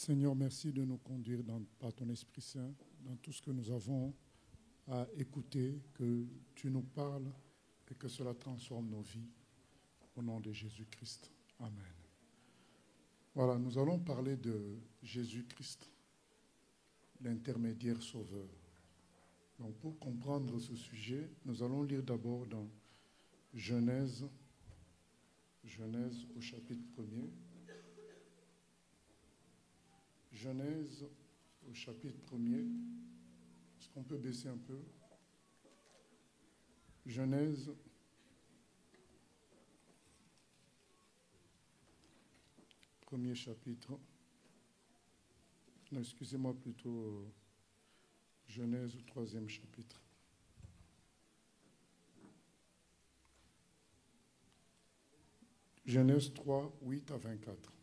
Seigneur, merci de nous conduire par ton Esprit Saint dans tout ce que nous avons à écouter, que tu nous parles et que cela transforme nos vies. Au nom de Jésus-Christ. Amen. Voilà, nous allons parler de Jésus-Christ, l'intermédiaire sauveur. Donc, pour comprendre ce sujet, nous allons lire d'abord dans Genèse au chapitre 1er. Genèse au chapitre 1er. Est-ce qu'on peut baisser un peu? Genèse premier chapitre. Non, excusez-moi plutôt, Genèse au 3e chapitre. Genèse 3, 8 à 24.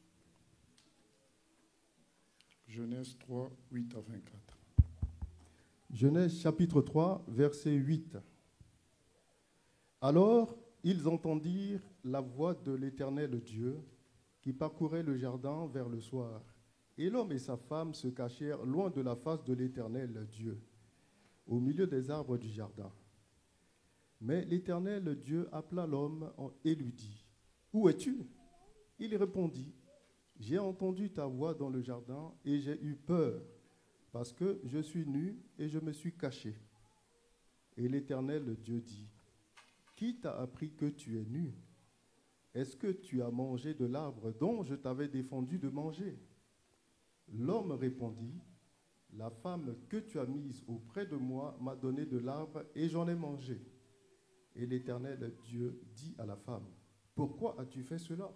Genèse 3, 8 à 24. Genèse chapitre 3, verset 8. Alors, ils entendirent la voix de l'Éternel Dieu qui parcourait le jardin vers le soir. Et l'homme et sa femme se cachèrent loin de la face de l'Éternel Dieu, au milieu des arbres du jardin. Mais l'Éternel Dieu appela l'homme et lui dit, « Où es-tu » Il répondit, « J'ai entendu ta voix dans le jardin et j'ai eu peur, parce que je suis nu et je me suis caché. » Et l'Éternel Dieu dit, « Qui t'a appris que tu es nu ? Est-ce que tu as mangé de l'arbre dont je t'avais défendu de manger ?» L'homme répondit, « La femme que tu as mise auprès de moi m'a donné de l'arbre et j'en ai mangé. » Et l'Éternel Dieu dit à la femme, « Pourquoi as-tu fait cela ?»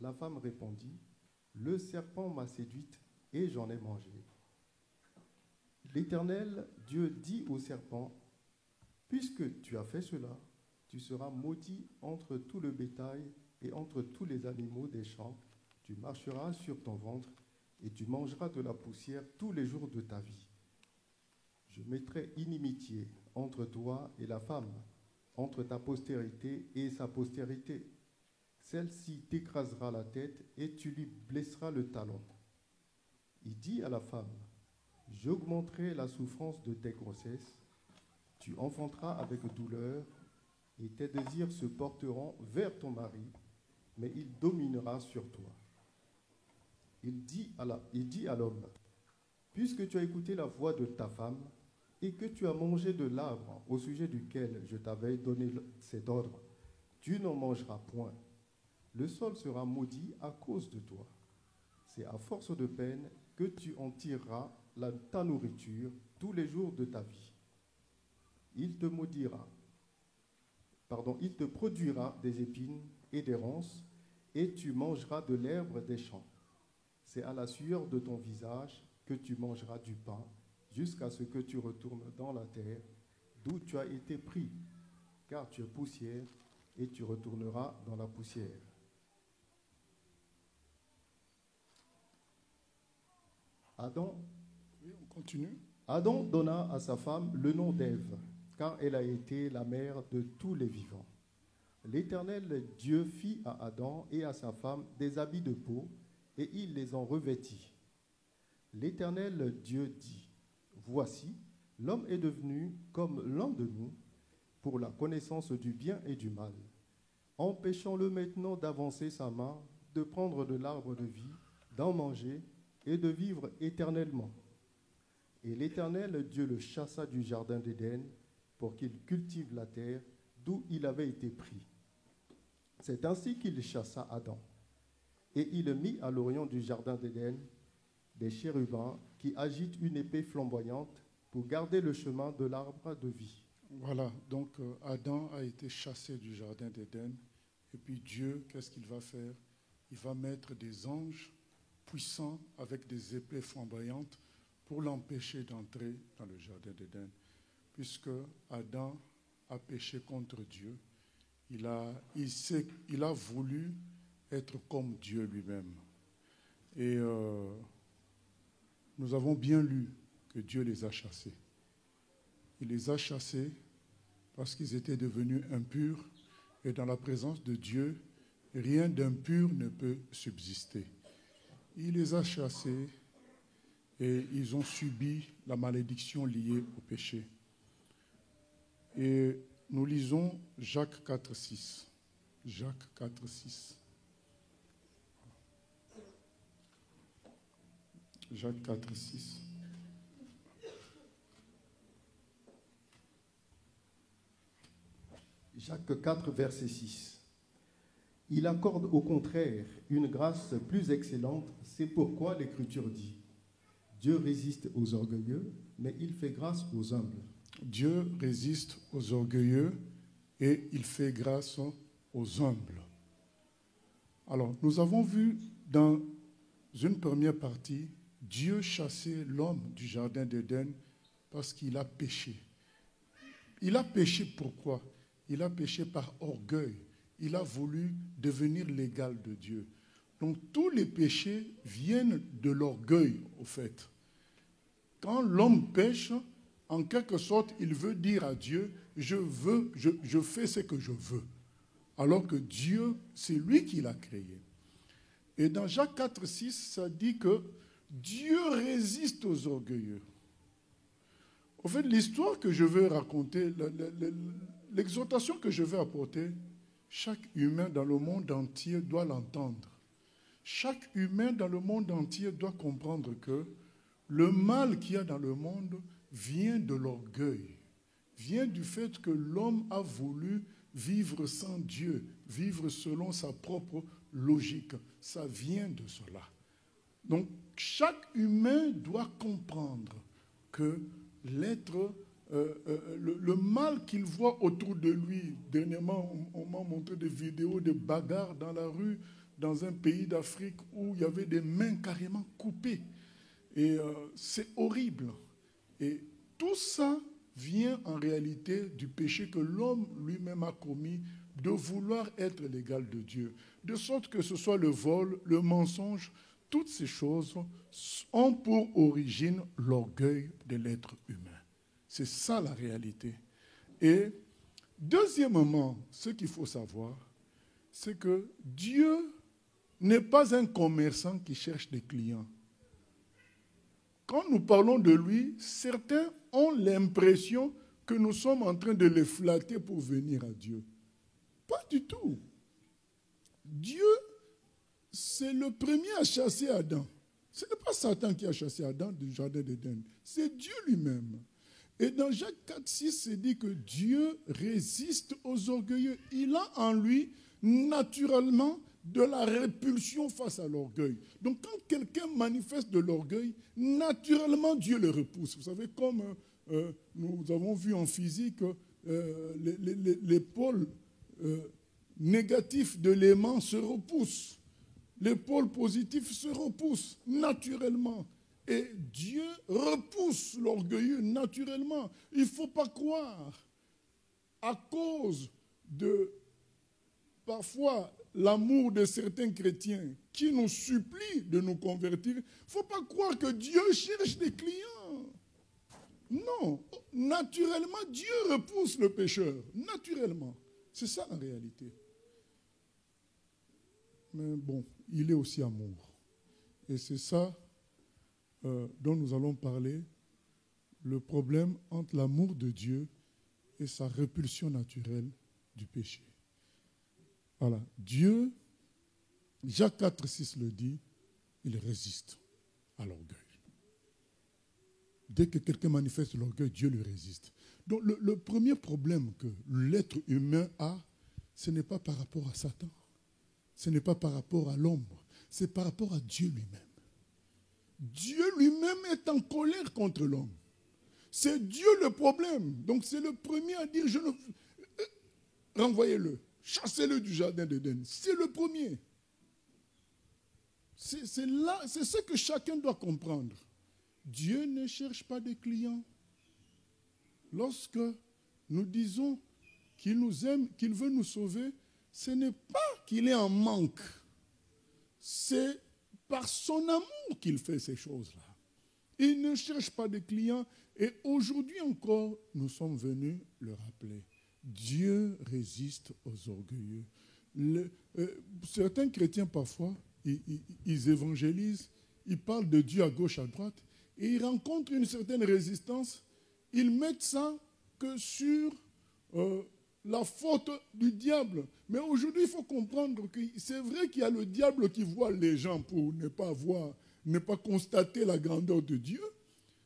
La femme répondit, « Le serpent m'a séduite et j'en ai mangé. » L'Éternel Dieu dit au serpent, « Puisque tu as fait cela, tu seras maudit entre tout le bétail et entre tous les animaux des champs. Tu marcheras sur ton ventre et tu mangeras de la poussière tous les jours de ta vie. Je mettrai inimitié entre toi et la femme, entre ta postérité et sa postérité. Celle-ci t'écrasera la tête et tu lui blesseras le talon. » Il dit à la femme, « J'augmenterai la souffrance de tes grossesses. Tu enfanteras avec douleur et tes désirs se porteront vers ton mari, mais il dominera sur toi. » Il dit à l'homme, « Puisque tu as écouté la voix de ta femme et que tu as mangé de l'arbre au sujet duquel je t'avais donné cet ordre, tu n'en mangeras point. Le sol sera maudit à cause de toi. C'est à force de peine que tu en tireras ta nourriture tous les jours de ta vie. Il te produira des épines et des ronces, et tu mangeras de l'herbe des champs. C'est à la sueur de ton visage que tu mangeras du pain, jusqu'à ce que tu retournes dans la terre, d'où tu as été pris, car tu es poussière, et tu retourneras dans la poussière. » Adam donna à sa femme le nom d'Ève, car elle a été la mère de tous les vivants. L'Éternel Dieu fit à Adam et à sa femme des habits de peau, et il les en revêtit. L'Éternel Dieu dit, « Voici, l'homme est devenu comme l'un de nous, pour la connaissance du bien et du mal. Empêchons-le maintenant d'avancer sa main, de prendre de l'arbre de vie, d'en manger et de vivre éternellement. » Et l'Éternel Dieu le chassa du jardin d'Éden pour qu'il cultive la terre d'où il avait été pris. C'est ainsi qu'il chassa Adam. Et il mit à l'orient du jardin d'Éden des chérubins qui agitent une épée flamboyante pour garder le chemin de l'arbre de vie. Voilà, donc Adam a été chassé du jardin d'Éden. Et puis Dieu, qu'est-ce qu'il va faire? Il va mettre des anges puissants avec des épées flamboyantes pour l'empêcher d'entrer dans le jardin d'Éden. Puisque Adam a péché contre Dieu, il a voulu être comme Dieu lui-même. Et nous avons bien lu que Dieu les a chassés. Il les a chassés parce qu'ils étaient devenus impurs, et dans la présence de Dieu, rien d'impur ne peut subsister. il les a chassés et ils ont subi la malédiction liée au péché. Et nous lisons Jacques 4, 6. Jacques 4, 6. Jacques 4, 6. Jacques 4, verset 6. Il accorde au contraire une grâce plus excellente, c'est pourquoi l'Écriture dit « Dieu résiste aux orgueilleux, mais il fait grâce aux humbles. » Dieu résiste aux orgueilleux et il fait grâce aux humbles. Alors, nous avons vu dans une première partie, Dieu chassait l'homme du jardin d'Éden parce qu'il a péché. Il a péché pourquoi? Il a péché par orgueil. Il a voulu devenir l'égal de Dieu. Donc tous les péchés viennent de l'orgueil, au fait. Quand l'homme pêche, en quelque sorte, il veut dire à Dieu, je fais ce que je veux. Alors que Dieu, c'est lui qui l'a créé. Et dans Jacques 4, 6, ça dit que Dieu résiste aux orgueilleux. Au fait, l'histoire que je veux raconter, l'exhortation que je veux apporter, chaque humain dans le monde entier doit l'entendre. Chaque humain dans le monde entier doit comprendre que le mal qu'il y a dans le monde vient de l'orgueil, vient du fait que l'homme a voulu vivre sans Dieu, vivre selon sa propre logique. Ça vient de cela. Donc, chaque humain doit comprendre que l'être, le mal qu'il voit autour de lui, dernièrement, on m'a montré des vidéos de bagarres dans la rue, dans un pays d'Afrique où il y avait des mains carrément coupées. Et c'est horrible. Et tout ça vient en réalité du péché que l'homme lui-même a commis, de vouloir être l'égal de Dieu. De sorte que ce soit le vol, le mensonge, toutes ces choses ont pour origine l'orgueil de l'être humain. C'est ça la réalité. Et deuxièmement, ce qu'il faut savoir, c'est que Dieu n'est pas un commerçant qui cherche des clients. Quand nous parlons de lui, certains ont l'impression que nous sommes en train de les flatter pour venir à Dieu. Pas du tout. Dieu, c'est le premier à chasser Adam. Ce n'est pas Satan qui a chassé Adam du jardin d'Éden, c'est Dieu lui-même. Et dans Jacques 4, 6, c'est dit que Dieu résiste aux orgueilleux. Il a en lui naturellement de la répulsion face à l'orgueil. Donc quand quelqu'un manifeste de l'orgueil, naturellement Dieu le repousse. Vous savez, comme nous avons vu en physique, les pôles négatifs de l'aimant se repoussent. Les pôles positifs se repoussent naturellement. Et Dieu repousse l'orgueilleux naturellement. Il ne faut pas croire, à cause de parfois l'amour de certains chrétiens qui nous supplient de nous convertir, il ne faut pas croire que Dieu cherche des clients. Non, naturellement, Dieu repousse le pécheur, naturellement. C'est ça la réalité. Mais bon, il est aussi amour. Et c'est ça dont nous allons parler, le problème entre l'amour de Dieu et sa répulsion naturelle du péché. Voilà, Dieu, Jacques 4, 6 le dit, il résiste à l'orgueil. Dès que quelqu'un manifeste l'orgueil, Dieu lui résiste. Donc le premier problème que l'être humain a, ce n'est pas par rapport à Satan, ce n'est pas par rapport à l'homme, c'est par rapport à Dieu lui-même. Dieu lui-même est en colère contre l'homme. C'est Dieu le problème. Donc c'est le premier à dire, renvoyez-le, chassez-le du jardin d'Éden. C'est le premier. C'est ce que chacun doit comprendre. Dieu ne cherche pas des clients. Lorsque nous disons qu'il nous aime, qu'il veut nous sauver, ce n'est pas qu'il est en manque. C'est par son amour qu'il fait ces choses-là. Il ne cherche pas de clients. Et aujourd'hui encore, nous sommes venus le rappeler. Dieu résiste aux orgueilleux. Certains chrétiens, parfois, ils évangélisent, ils parlent de Dieu à gauche, à droite, et ils rencontrent une certaine résistance. Ils mettent ça que sur la faute du diable. Mais aujourd'hui, il faut comprendre que c'est vrai qu'il y a le diable qui voit les gens pour ne pas constater la grandeur de Dieu,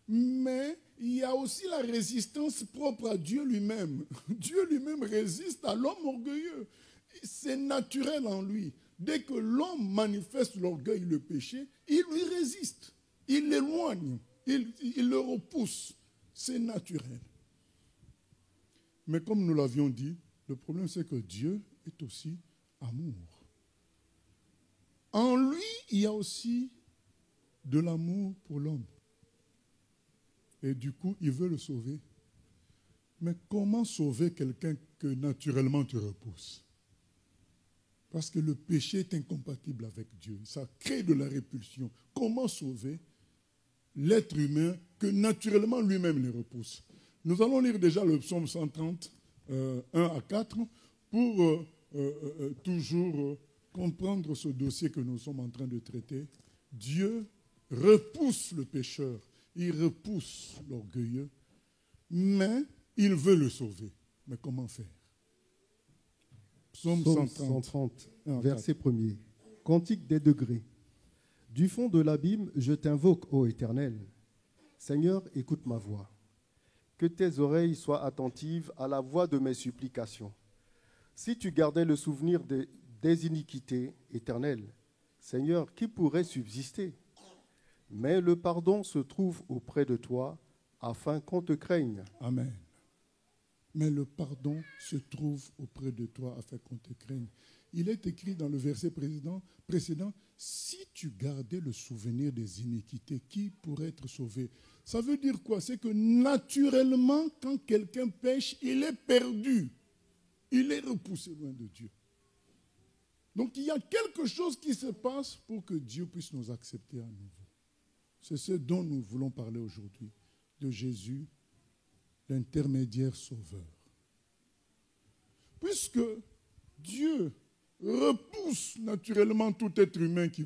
mais il y a aussi la résistance propre à Dieu lui-même. Dieu lui-même résiste à l'homme orgueilleux. C'est naturel en lui. Dès que l'homme manifeste l'orgueil, le péché, il lui résiste. Il l'éloigne. Il le repousse. C'est naturel. Mais comme nous l'avions dit, le problème c'est que Dieu est aussi amour. En lui, il y a aussi de l'amour pour l'homme. Et du coup, il veut le sauver. Mais comment sauver quelqu'un que naturellement tu repousses? Parce que le péché est incompatible avec Dieu. Ça crée de la répulsion. Comment sauver l'être humain que naturellement lui-même les repousse? Nous allons lire déjà le psaume 130, 1 à 4, pour toujours comprendre ce dossier que nous sommes en train de traiter. Dieu repousse le pécheur, il repousse l'orgueilleux, mais il veut le sauver. Mais comment faire? Psaume 130, verset 1er. Cantique des degrés. Du fond de l'abîme, je t'invoque, ô Éternel. Seigneur, écoute ma voix. Que tes oreilles soient attentives à la voix de mes supplications. Si tu gardais le souvenir des iniquités, Éternel, Seigneur, qui pourrait subsister? Mais le pardon se trouve auprès de toi, afin qu'on te craigne. Amen. Mais le pardon se trouve auprès de toi, afin qu'on te craigne. Il est écrit dans le verset précédent, si tu gardais le souvenir des iniquités, qui pourrait être sauvé? Ça veut dire quoi? C'est que naturellement, quand quelqu'un pêche, il est perdu. Il est repoussé loin de Dieu. Donc il y a quelque chose qui se passe pour que Dieu puisse nous accepter à nouveau. C'est ce dont nous voulons parler aujourd'hui, de Jésus, l'intermédiaire sauveur. Puisque Dieu repousse naturellement tout être humain qui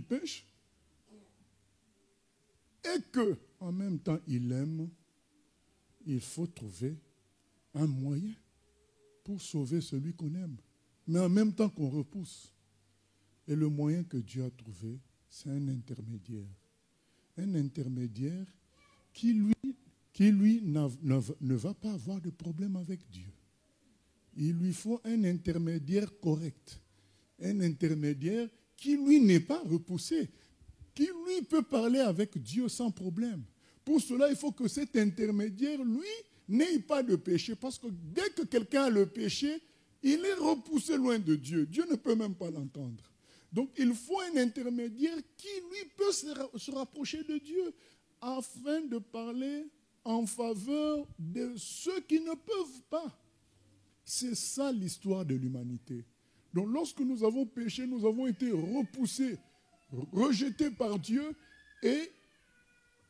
pêche, et que, en même temps, il aime, il faut trouver un moyen pour sauver celui qu'on aime, mais en même temps qu'on repousse. Et le moyen que Dieu a trouvé, c'est un intermédiaire. Un intermédiaire qui, lui ne va pas avoir de problème avec Dieu. Il lui faut un intermédiaire correct. Un intermédiaire qui, lui, n'est pas repoussé. Qui, lui, peut parler avec Dieu sans problème. Pour cela, il faut que cet intermédiaire, lui, n'ait pas de péché. Parce que dès que quelqu'un a le péché, il est repoussé loin de Dieu. Dieu ne peut même pas l'entendre. Donc, il faut un intermédiaire qui, lui, peut se rapprocher de Dieu afin de parler en faveur de ceux qui ne peuvent pas. C'est ça l'histoire de l'humanité. Donc, lorsque nous avons péché, nous avons été repoussés, rejetés par Dieu et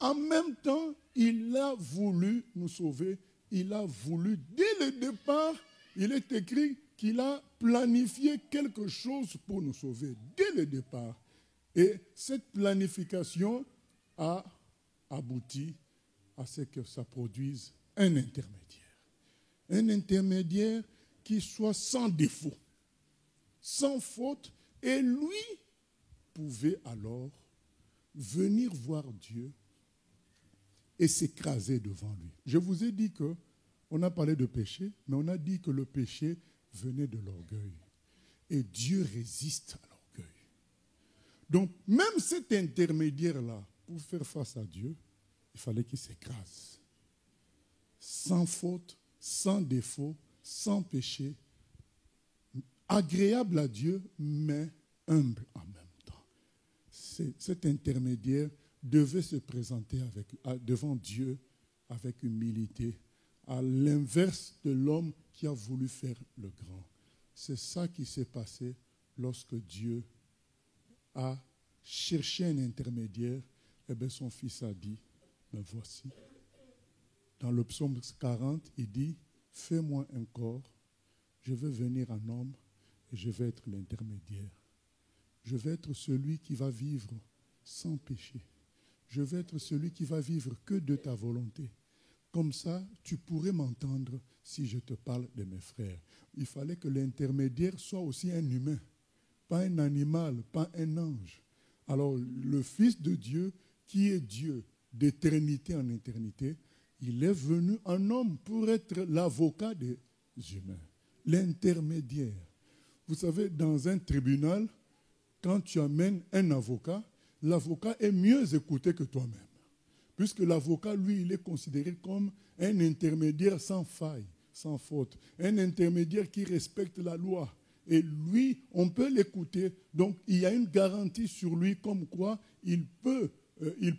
en même temps, il a voulu nous sauver. Il a voulu, dès le départ, il est écrit qu'il a planifié quelque chose pour nous sauver, dès le départ. Et cette planification a abouti à ce que ça produise un intermédiaire. Un intermédiaire qui soit sans défaut, sans faute, et lui pouvait alors venir voir Dieu et s'écraser devant lui. Je vous ai dit qu'on a parlé de péché, mais on a dit que le péché venait de l'orgueil. Et Dieu résiste à l'orgueil. Donc, même cet intermédiaire-là, pour faire face à Dieu, il fallait qu'il s'écrase. Sans faute, sans défaut, sans péché, agréable à Dieu, mais humble en même temps. Cet intermédiaire devait se présenter devant Dieu avec humilité, à l'inverse de l'homme qui a voulu faire le grand. C'est ça qui s'est passé lorsque Dieu a cherché un intermédiaire. Eh bien, son fils a dit, me voici. Dans le psaume 40, il dit, fais-moi un corps, je vais venir en homme et je vais être l'intermédiaire. Je vais être celui qui va vivre sans péché. Je vais être celui qui va vivre que de ta volonté. Comme ça, tu pourrais m'entendre si je te parle de mes frères. Il fallait que l'intermédiaire soit aussi un humain, pas un animal, pas un ange. Alors, le Fils de Dieu, qui est Dieu d'éternité en éternité, il est venu en homme pour être l'avocat des humains, l'intermédiaire. Vous savez, dans un tribunal, quand tu amènes un avocat, l'avocat est mieux écouté que toi-même. Puisque l'avocat, lui, il est considéré comme un intermédiaire sans faille, sans faute. Un intermédiaire qui respecte la loi. Et lui, on peut l'écouter. Donc, il y a une garantie sur lui comme quoi il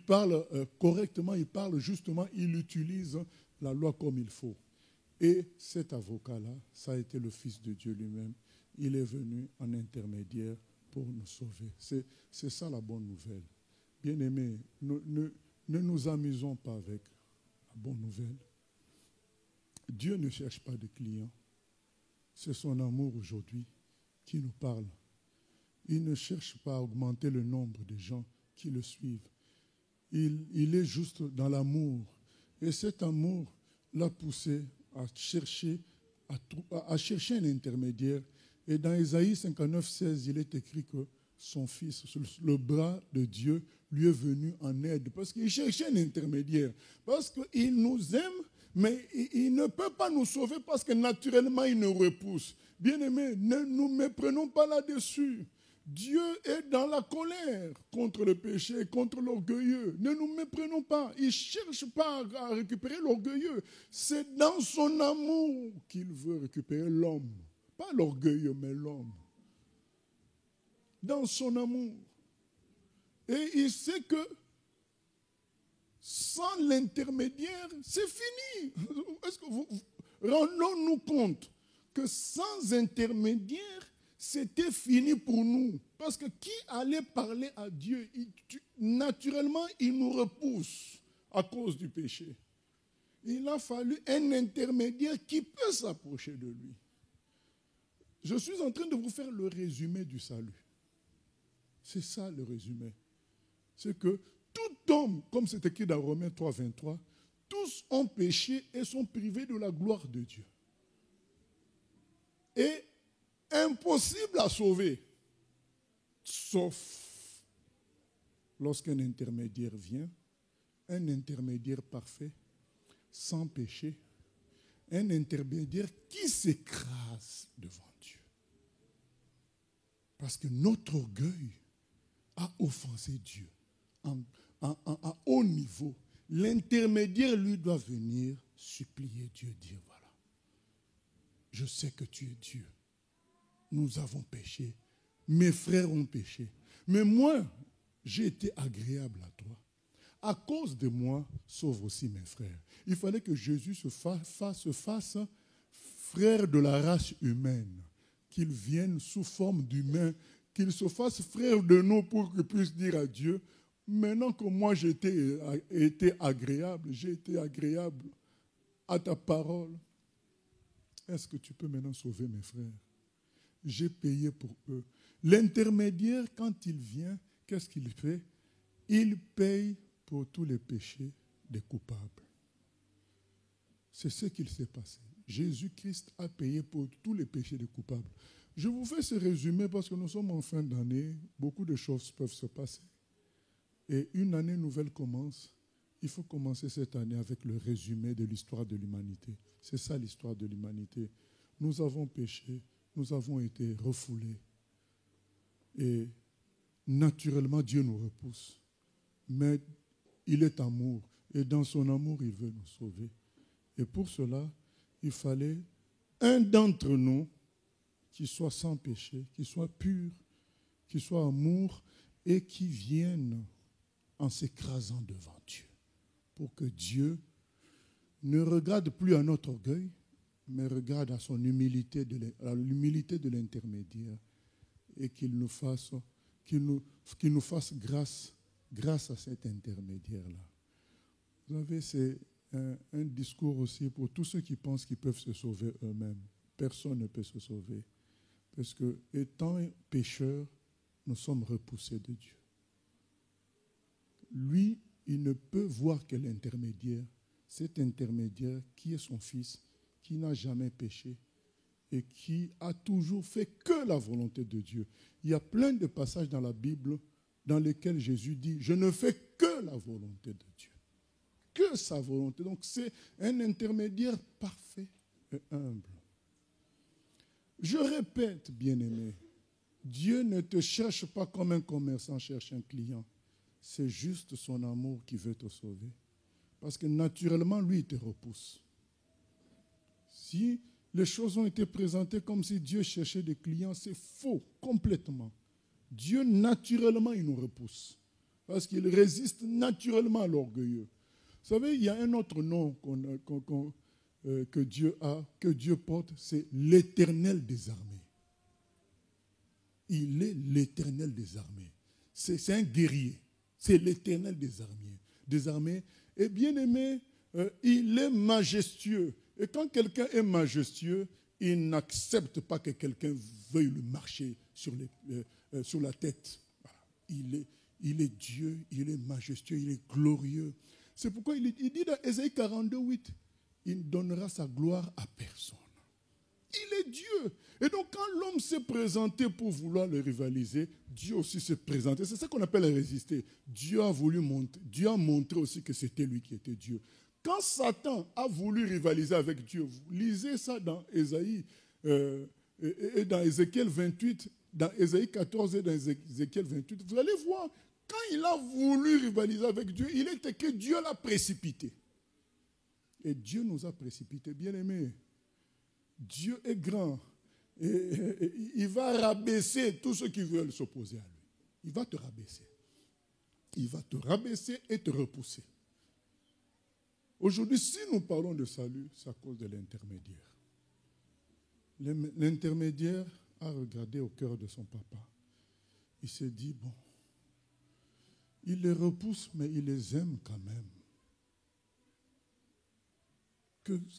parle correctement, il parle justement, il utilise la loi comme il faut. Et cet avocat-là, ça a été le Fils de Dieu lui-même. Il est venu en intermédiaire pour nous sauver. C'est ça la bonne nouvelle. Bien-aimés, ne nous amusons pas avec la bonne nouvelle. Dieu ne cherche pas de clients. C'est son amour aujourd'hui qui nous parle. Il ne cherche pas à augmenter le nombre de gens qui le suivent. Il est juste dans l'amour. Et cet amour l'a poussé à chercher un intermédiaire. Et dans Ésaïe 59, 16, il est écrit que son fils, le bras de Dieu, lui est venu en aide. Parce qu'il cherchait un intermédiaire. Parce qu'il nous aime, mais il ne peut pas nous sauver parce que naturellement, il nous repousse. Bien-aimés, ne nous méprenons pas là-dessus. Dieu est dans la colère contre le péché, contre l'orgueilleux. Ne nous méprenons pas. Il ne cherche pas à récupérer l'orgueilleux. C'est dans son amour qu'il veut récupérer l'homme. Pas l'orgueilleux, mais l'homme. Dans son amour. Et il sait que sans l'intermédiaire, c'est fini. Est-ce que rendons-nous compte que sans intermédiaire, c'était fini pour nous. Parce que qui allait parler à Dieu, naturellement, il nous repousse à cause du péché. Il a fallu un intermédiaire qui peut s'approcher de lui. Je suis en train de vous faire le résumé du salut. C'est ça le résumé. C'est que tout homme, comme c'est écrit dans Romains 3, 23, tous ont péché et sont privés de la gloire de Dieu. Et impossible à sauver, sauf lorsqu'un intermédiaire vient, un intermédiaire parfait, sans péché, un intermédiaire qui s'écrase devant Dieu. Parce que notre orgueil a offensé Dieu à haut niveau. L'intermédiaire, lui, doit venir supplier Dieu, dire voilà, je sais que tu es Dieu. Nous avons péché. Mes frères ont péché. Mais moi, j'ai été agréable à toi. À cause de moi, sauve aussi mes frères. Il fallait que Jésus se fasse frère de la race humaine, qu'il vienne sous forme d'humain, qu'il se fasse frère de nous pour qu'il puisse dire à Dieu, maintenant que moi j'ai été agréable, j'ai été agréable à ta parole, est-ce que tu peux maintenant sauver mes frères? J'ai payé pour eux. L'intermédiaire, quand il vient, qu'est-ce qu'il fait? Il paye pour tous les péchés des coupables. C'est ce qu'il s'est passé. Jésus-Christ a payé pour tous les péchés des coupables. Je vous fais ce résumé parce que nous sommes en fin d'année. Beaucoup de choses peuvent se passer. Et une année nouvelle commence. Il faut commencer cette année avec le résumé de l'histoire de l'humanité. C'est ça l'histoire de l'humanité. Nous avons péché. Nous avons été refoulés. Et naturellement, Dieu nous repousse. Mais il est amour. Et dans son amour, il veut nous sauver. Et pour cela, il fallait un d'entre nous qui soit sans péché, qui soit pur, qui soit amour et qui vienne en s'écrasant devant Dieu. Pour que Dieu ne regarde plus à notre orgueil, mais regarde à son humilité, à l'humilité de l'intermédiaire et qu'il nous fasse grâce à cet intermédiaire-là. Vous savez, c'est un discours aussi pour tous ceux qui pensent qu'ils peuvent se sauver eux-mêmes. Personne ne peut se sauver. Parce que, étant pécheur, nous sommes repoussés de Dieu. Lui, il ne peut voir que l'intermédiaire, cet intermédiaire qui est son Fils, qui n'a jamais péché et qui a toujours fait que la volonté de Dieu. Il y a plein de passages dans la Bible dans lesquels Jésus dit « Je ne fais que la volonté de Dieu ». Que sa volonté. Donc c'est un intermédiaire parfait et humble. Je répète, bien-aimé, Dieu ne te cherche pas comme un commerçant cherche un client. C'est juste son amour qui veut te sauver. Parce que naturellement, lui, il te repousse. Si les choses ont été présentées comme si Dieu cherchait des clients, c'est faux, complètement. Dieu, naturellement, il nous repousse. Parce qu'il résiste naturellement à l'orgueilleux. Vous savez, il y a un autre nom que Dieu a, que Dieu porte, c'est l'Éternel des armées. Il est l'Éternel des armées. C'est un guerrier. C'est l'Éternel des armées. Et bien aimé, il est majestueux. Et quand quelqu'un est majestueux, il n'accepte pas que quelqu'un veuille le marcher sur la tête. Voilà. Il est Dieu, il est majestueux, il est glorieux. C'est pourquoi il dit dans Ésaïe 42, 8, il ne donnera sa gloire à personne. Il est Dieu. Et donc quand l'homme s'est présenté pour vouloir le rivaliser, Dieu aussi s'est présenté. C'est ça qu'on appelle résister. Dieu a montré aussi que c'était lui qui était Dieu. Quand Satan a voulu rivaliser avec Dieu, vous lisez ça dans Ésaïe et dans Ézéchiel 28, dans Ésaïe 14 et dans Ézéchiel 28, vous allez voir, quand il a voulu rivaliser avec Dieu, il est écrit que Dieu l'a précipité. Et Dieu nous a précipités, bien-aimés. Dieu est grand. Et il va rabaisser tous ceux qui veulent s'opposer à lui. Il va te rabaisser. Il va te rabaisser et te repousser. Aujourd'hui, si nous parlons de salut, c'est à cause de l'intermédiaire. L'intermédiaire a regardé au cœur de son papa. Il s'est dit, bon, il les repousse, mais il les aime quand même.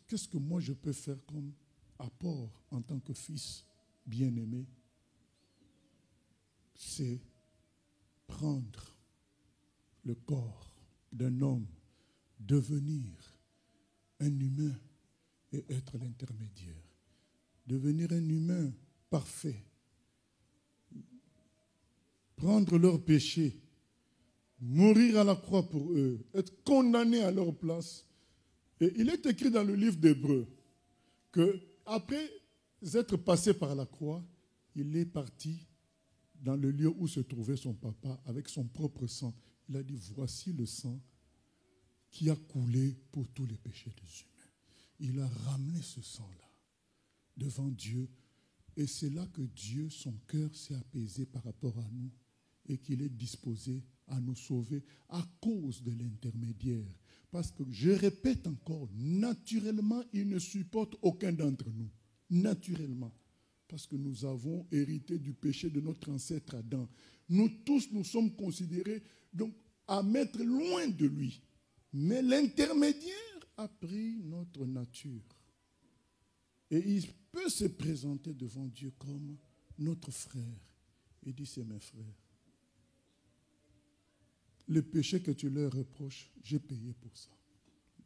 Qu'est-ce que moi je peux faire comme apport en tant que fils bien-aimé? C'est prendre le corps d'un homme, devenir un humain et être l'intermédiaire. Devenir un humain parfait. Prendre leurs péchés, mourir à la croix pour eux, être condamné à leur place. Et il est écrit dans le livre d'Hébreux qu'après être passé par la croix, il est parti dans le lieu où se trouvait son papa avec son propre sang. Il a dit, voici le sang qui a coulé pour tous les péchés des humains. Il a ramené ce sang-là devant Dieu. Et c'est là que Dieu, son cœur s'est apaisé par rapport à nous et qu'il est disposé à nous sauver à cause de l'intermédiaire. Parce que, je répète encore, naturellement, il ne supporte aucun d'entre nous. Naturellement. Parce que nous avons hérité du péché de notre ancêtre Adam. Nous tous, nous sommes considérés donc, à mettre loin de lui. Mais l'intermédiaire a pris notre nature. Et il peut se présenter devant Dieu comme notre frère. Il dit, c'est mes frères. Le péché que tu leur reproches, j'ai payé pour ça.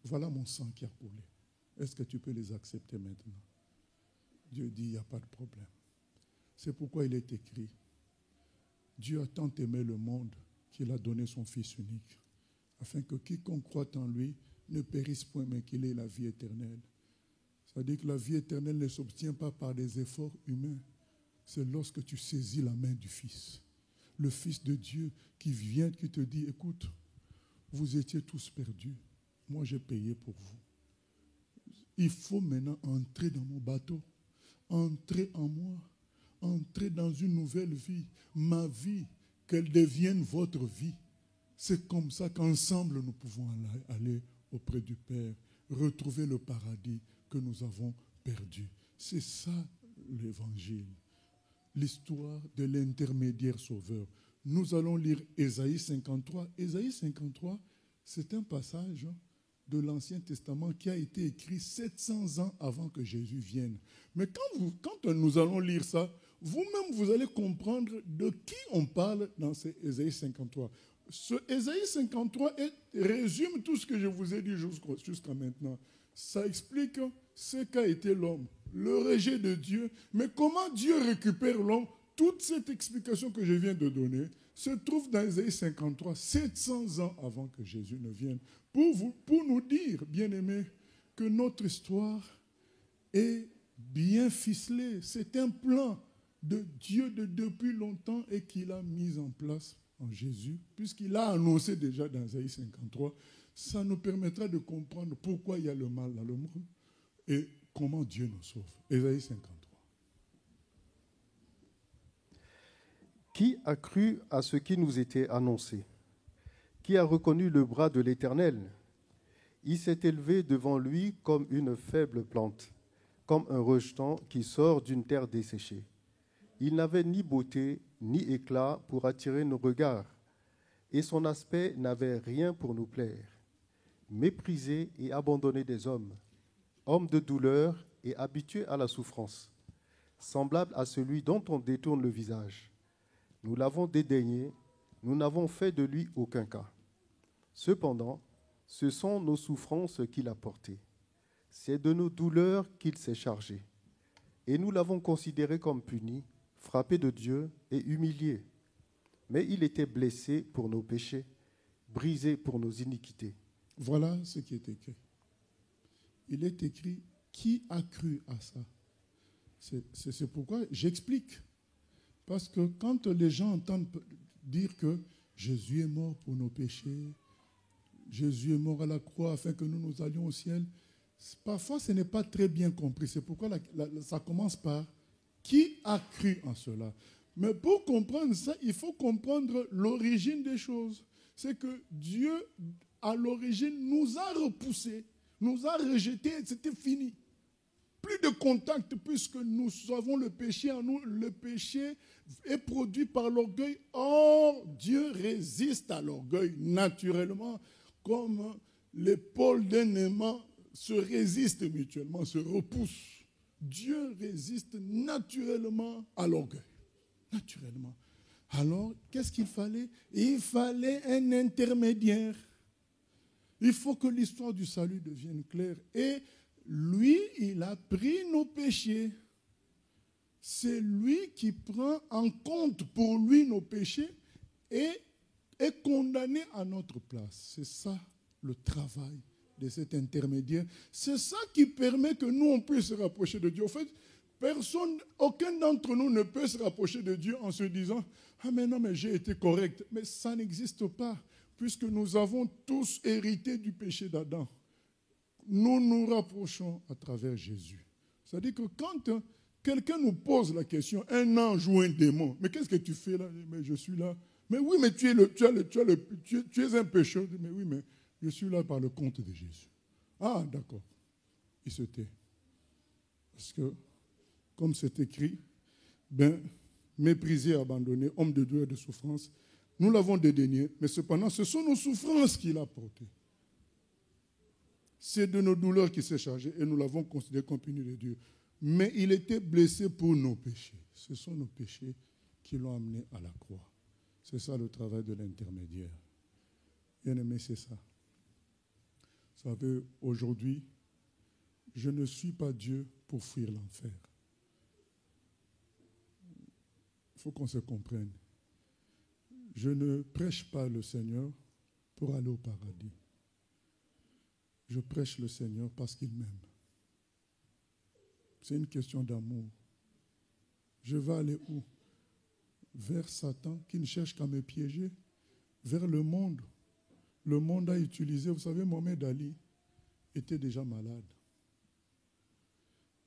Voilà mon sang qui a coulé. Est-ce que tu peux les accepter maintenant? Dieu dit, il n'y a pas de problème. C'est pourquoi il est écrit, Dieu a tant aimé le monde qu'il a donné son Fils unique, afin que quiconque croit en lui ne périsse point, mais qu'il ait la vie éternelle. C'est-à-dire que la vie éternelle ne s'obtient pas par des efforts humains. C'est lorsque tu saisis la main du Fils. Le Fils de Dieu qui vient, qui te dit, écoute, vous étiez tous perdus. Moi, j'ai payé pour vous. Il faut maintenant entrer dans mon bateau, entrer en moi, entrer dans une nouvelle vie. Ma vie, qu'elle devienne votre vie. C'est comme ça qu'ensemble, nous pouvons aller auprès du Père, retrouver le paradis que nous avons perdu. C'est ça l'évangile. L'histoire de l'intermédiaire sauveur. Nous allons lire Ésaïe 53. Ésaïe 53, c'est un passage de l'Ancien Testament qui a été écrit 700 ans avant que Jésus vienne. Mais quand nous allons lire ça, vous-même, vous allez comprendre de qui on parle dans ce Ésaïe 53. Ce Ésaïe 53 résume tout ce que je vous ai dit jusqu'à maintenant. Ça explique ce qu'a été l'homme, le rejet de Dieu, mais comment Dieu récupère l'homme. Toute cette explication que je viens de donner se trouve dans Ésaïe 53, 700 ans avant que Jésus ne vienne, pour nous dire, bien-aimés, que notre histoire est bien ficelée. C'est un plan de Dieu depuis longtemps et qu'il a mis en place en Jésus, puisqu'il a annoncé déjà dans Ésaïe 53. Ça nous permettra de comprendre pourquoi il y a le mal dans le monde et comment Dieu nous sauve. Ésaïe 53. Qui a cru à ce qui nous était annoncé? Qui a reconnu le bras de l'Éternel? Il s'est élevé devant lui comme une faible plante, comme un rejeton qui sort d'une terre desséchée. Il n'avait ni beauté ni éclat pour attirer nos regards, et son aspect n'avait rien pour nous plaire. Méprisé et abandonné des hommes, homme de douleur et habitué à la souffrance, semblable à celui dont on détourne le visage. Nous l'avons dédaigné, nous n'avons fait de lui aucun cas. Cependant, ce sont nos souffrances qu'il a portées. C'est de nos douleurs qu'il s'est chargé. Et nous l'avons considéré comme puni, frappé de Dieu et humilié. Mais il était blessé pour nos péchés, brisé pour nos iniquités. Voilà ce qui est écrit. Il est écrit, qui a cru à ça? C'est pourquoi j'explique. Parce que quand les gens entendent dire que Jésus est mort pour nos péchés, Jésus est mort à la croix afin que nous allions au ciel, parfois ce n'est pas très bien compris. C'est pourquoi ça commence par qui a cru en cela. Mais pour comprendre ça, il faut comprendre l'origine des choses. C'est que Dieu, à l'origine, nous a repoussés, nous a rejetés, c'était fini. Plus de contact puisque nous avons le péché en nous. Le péché est produit par l'orgueil. Or, Dieu résiste à l'orgueil naturellement, comme l'épaule d'un aimant se résiste mutuellement, se repousse. Dieu résiste naturellement à l'orgueil. Naturellement. Alors, qu'est-ce qu'il fallait? Il fallait un intermédiaire. Il faut que l'histoire du salut devienne claire. Et lui, il a pris nos péchés. C'est lui qui prend en compte pour lui nos péchés et est condamné à notre place. C'est ça le travail de cet intermédiaire. C'est ça qui permet que nous, on puisse se rapprocher de Dieu. En fait, aucun d'entre nous ne peut se rapprocher de Dieu en se disant « Ah mais non, mais j'ai été correct ». Mais ça n'existe pas, puisque nous avons tous hérité du péché d'Adam. Nous nous rapprochons à travers Jésus. C'est-à-dire que quand quelqu'un nous pose la question, un ange ou un démon, mais qu'est-ce que tu fais là? Mais je suis là. Mais oui, mais tu es un pécheur. Mais oui, mais je suis là par le compte de Jésus. Ah, d'accord. Il se tait. Parce que, comme c'est écrit, méprisé, abandonné, homme de douleur et de souffrance, nous l'avons dédaigné, mais cependant, ce sont nos souffrances qu'il a portées. C'est de nos douleurs qu'il s'est chargé et nous l'avons considéré comme puni de Dieu. Mais il était blessé pour nos péchés. Ce sont nos péchés qui l'ont amené à la croix. C'est ça le travail de l'intermédiaire. Bien-aimé, c'est ça. Vous savez, aujourd'hui, je ne suis pas Dieu pour fuir l'enfer. Il faut qu'on se comprenne. Je ne prêche pas le Seigneur pour aller au paradis. Je prêche le Seigneur parce qu'il m'aime. C'est une question d'amour. Je vais aller où? Vers Satan qui ne cherche qu'à me piéger. Vers le monde. Le monde a utilisé, vous savez, Mohamed Ali était déjà malade.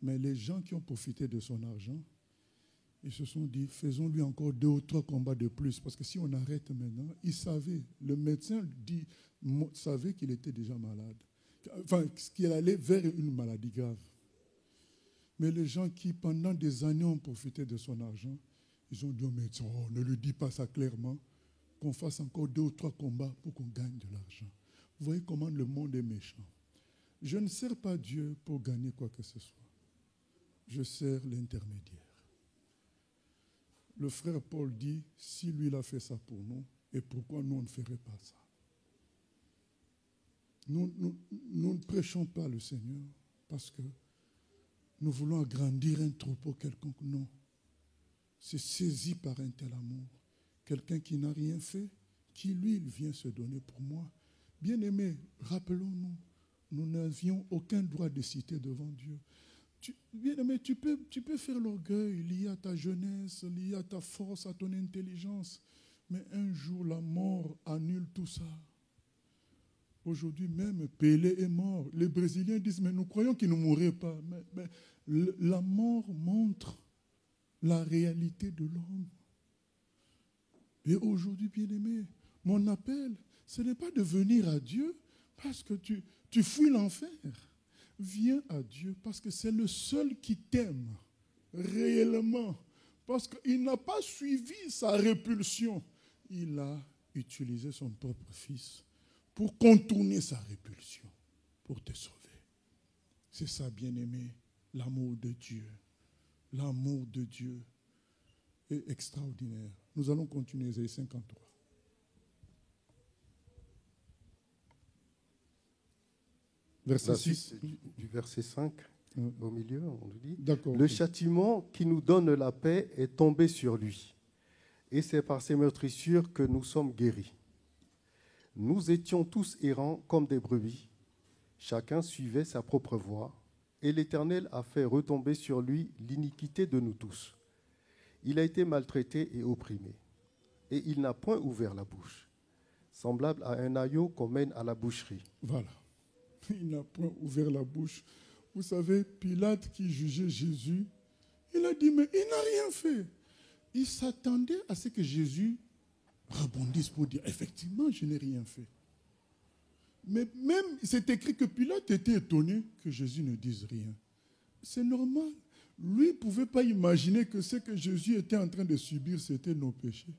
Mais les gens qui ont profité de son argent, ils se sont dit, faisons-lui encore 2 ou 3 combats de plus. Parce que si on arrête maintenant, il savait, le médecin savait qu'il était déjà malade. Enfin, qu'il allait vers une maladie grave. Mais les gens qui, pendant des années, ont profité de son argent, ils ont dit au médecin, oh, ne lui dis pas ça clairement, qu'on fasse encore 2 ou 3 combats pour qu'on gagne de l'argent. Vous voyez comment le monde est méchant. Je ne sers pas Dieu pour gagner quoi que ce soit. Je sers l'intermédiaire. Le frère Paul dit, si lui il a fait ça pour nous, et pourquoi nous on ne ferait pas ça? Nous ne prêchons pas le Seigneur parce que nous voulons agrandir un troupeau quelconque. Non. C'est saisi par un tel amour. Quelqu'un qui n'a rien fait, qui lui, il vient se donner pour moi. Bien-aimés, rappelons-nous, nous n'avions aucun droit de citer devant Dieu. Bien-aimé, tu peux faire l'orgueil lié à ta jeunesse, lié à ta force, à ton intelligence. Mais un jour, la mort annule tout ça. Aujourd'hui même, Pelé est mort. Les Brésiliens disent, mais nous croyons qu'il ne mourrait pas. Mais la mort montre la réalité de l'homme. Et aujourd'hui, bien-aimé, mon appel, ce n'est pas de venir à Dieu parce que tu fuis l'enfer. Viens à Dieu parce que c'est le seul qui t'aime réellement. Parce qu'il n'a pas suivi sa répulsion. Il a utilisé son propre fils pour contourner sa répulsion, pour te sauver. C'est ça, bien-aimé, l'amour de Dieu. L'amour de Dieu est extraordinaire. Nous allons continuer, Ésaïe 53. Verset 6. Du verset 5 au milieu, on nous dit, le châtiment qui nous donne la paix est tombé sur lui. Et c'est par ses meurtrissures que nous sommes guéris. Nous étions tous errants comme des brebis. Chacun suivait sa propre voie. Et l'Éternel a fait retomber sur lui l'iniquité de nous tous. Il a été maltraité et opprimé. Et il n'a point ouvert la bouche. Semblable à un agneau qu'on mène à la boucherie. Voilà. Il n'a point ouvert la bouche. Vous savez, Pilate qui jugeait Jésus, il a dit, mais il n'a rien fait. Il s'attendait à ce que Jésus rebondisse pour dire, effectivement, je n'ai rien fait. Mais même, c'est écrit que Pilate était étonné que Jésus ne dise rien. C'est normal. Lui ne pouvait pas imaginer que ce que Jésus était en train de subir, c'était nos péchés.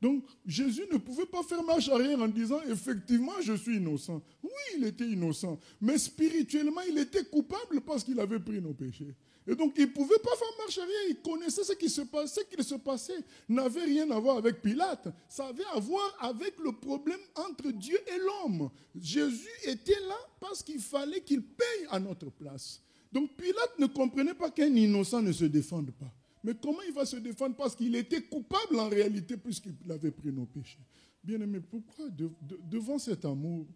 Donc, Jésus ne pouvait pas faire marche arrière en disant, effectivement, je suis innocent. Oui, il était innocent. Mais spirituellement, il était coupable parce qu'il avait pris nos péchés. Et donc, il ne pouvait pas faire marche arrière. Il connaissait ce qui se passait. Ce qui se passait n'avait rien à voir avec Pilate. Ça avait à voir avec le problème entre Dieu et l'homme. Jésus était là parce qu'il fallait qu'il paye à notre place. Donc, Pilate ne comprenait pas qu'un innocent ne se défende pas. Mais comment il va se défendre? Parce qu'il était coupable en réalité puisqu'il avait pris nos péchés. Bien-aimé, pourquoi devant cet amour,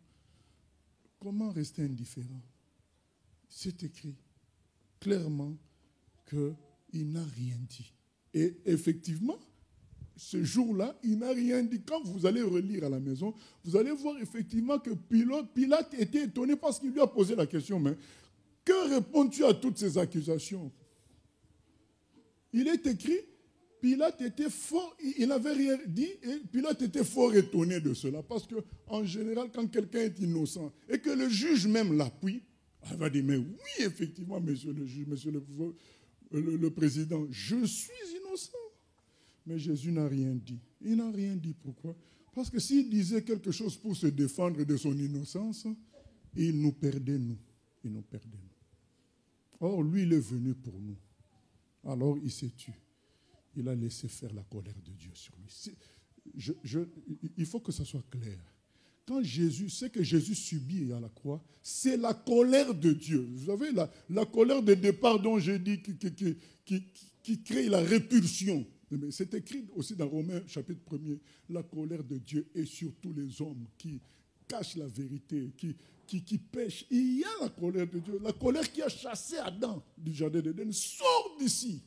comment rester indifférent? C'est écrit clairement qu'il n'a rien dit. Et effectivement, ce jour-là, il n'a rien dit. Quand vous allez relire à la maison, vous allez voir effectivement que Pilate était étonné parce qu'il lui a posé la question, mais que réponds-tu à toutes ces accusations? Il est écrit, Pilate était fort, il n'avait rien dit, et Pilate était fort étonné de cela. Parce qu'en général, quand quelqu'un est innocent, et que le juge même l'appuie, il va dire, mais oui, effectivement, monsieur le juge, monsieur le président, je suis innocent. Mais Jésus n'a rien dit. Il n'a rien dit. Pourquoi? Parce que s'il disait quelque chose pour se défendre de son innocence, il nous perdait, nous. Il nous perdait, nous. Or, lui, il est venu pour nous. Alors, il s'est tué. Il a laissé faire la colère de Dieu sur lui. Il faut que ça soit clair. Quand Jésus, ce que Jésus subit à la croix, c'est la colère de Dieu. Vous savez, la colère de départ dont j'ai dit qui crée la répulsion. C'est écrit aussi dans Romains chapitre 1er. La colère de Dieu est sur tous les hommes qui cachent la vérité, qui pêchent. Il y a la colère de Dieu. La colère qui a chassé Adam du jardin d'Éden sort d'ici.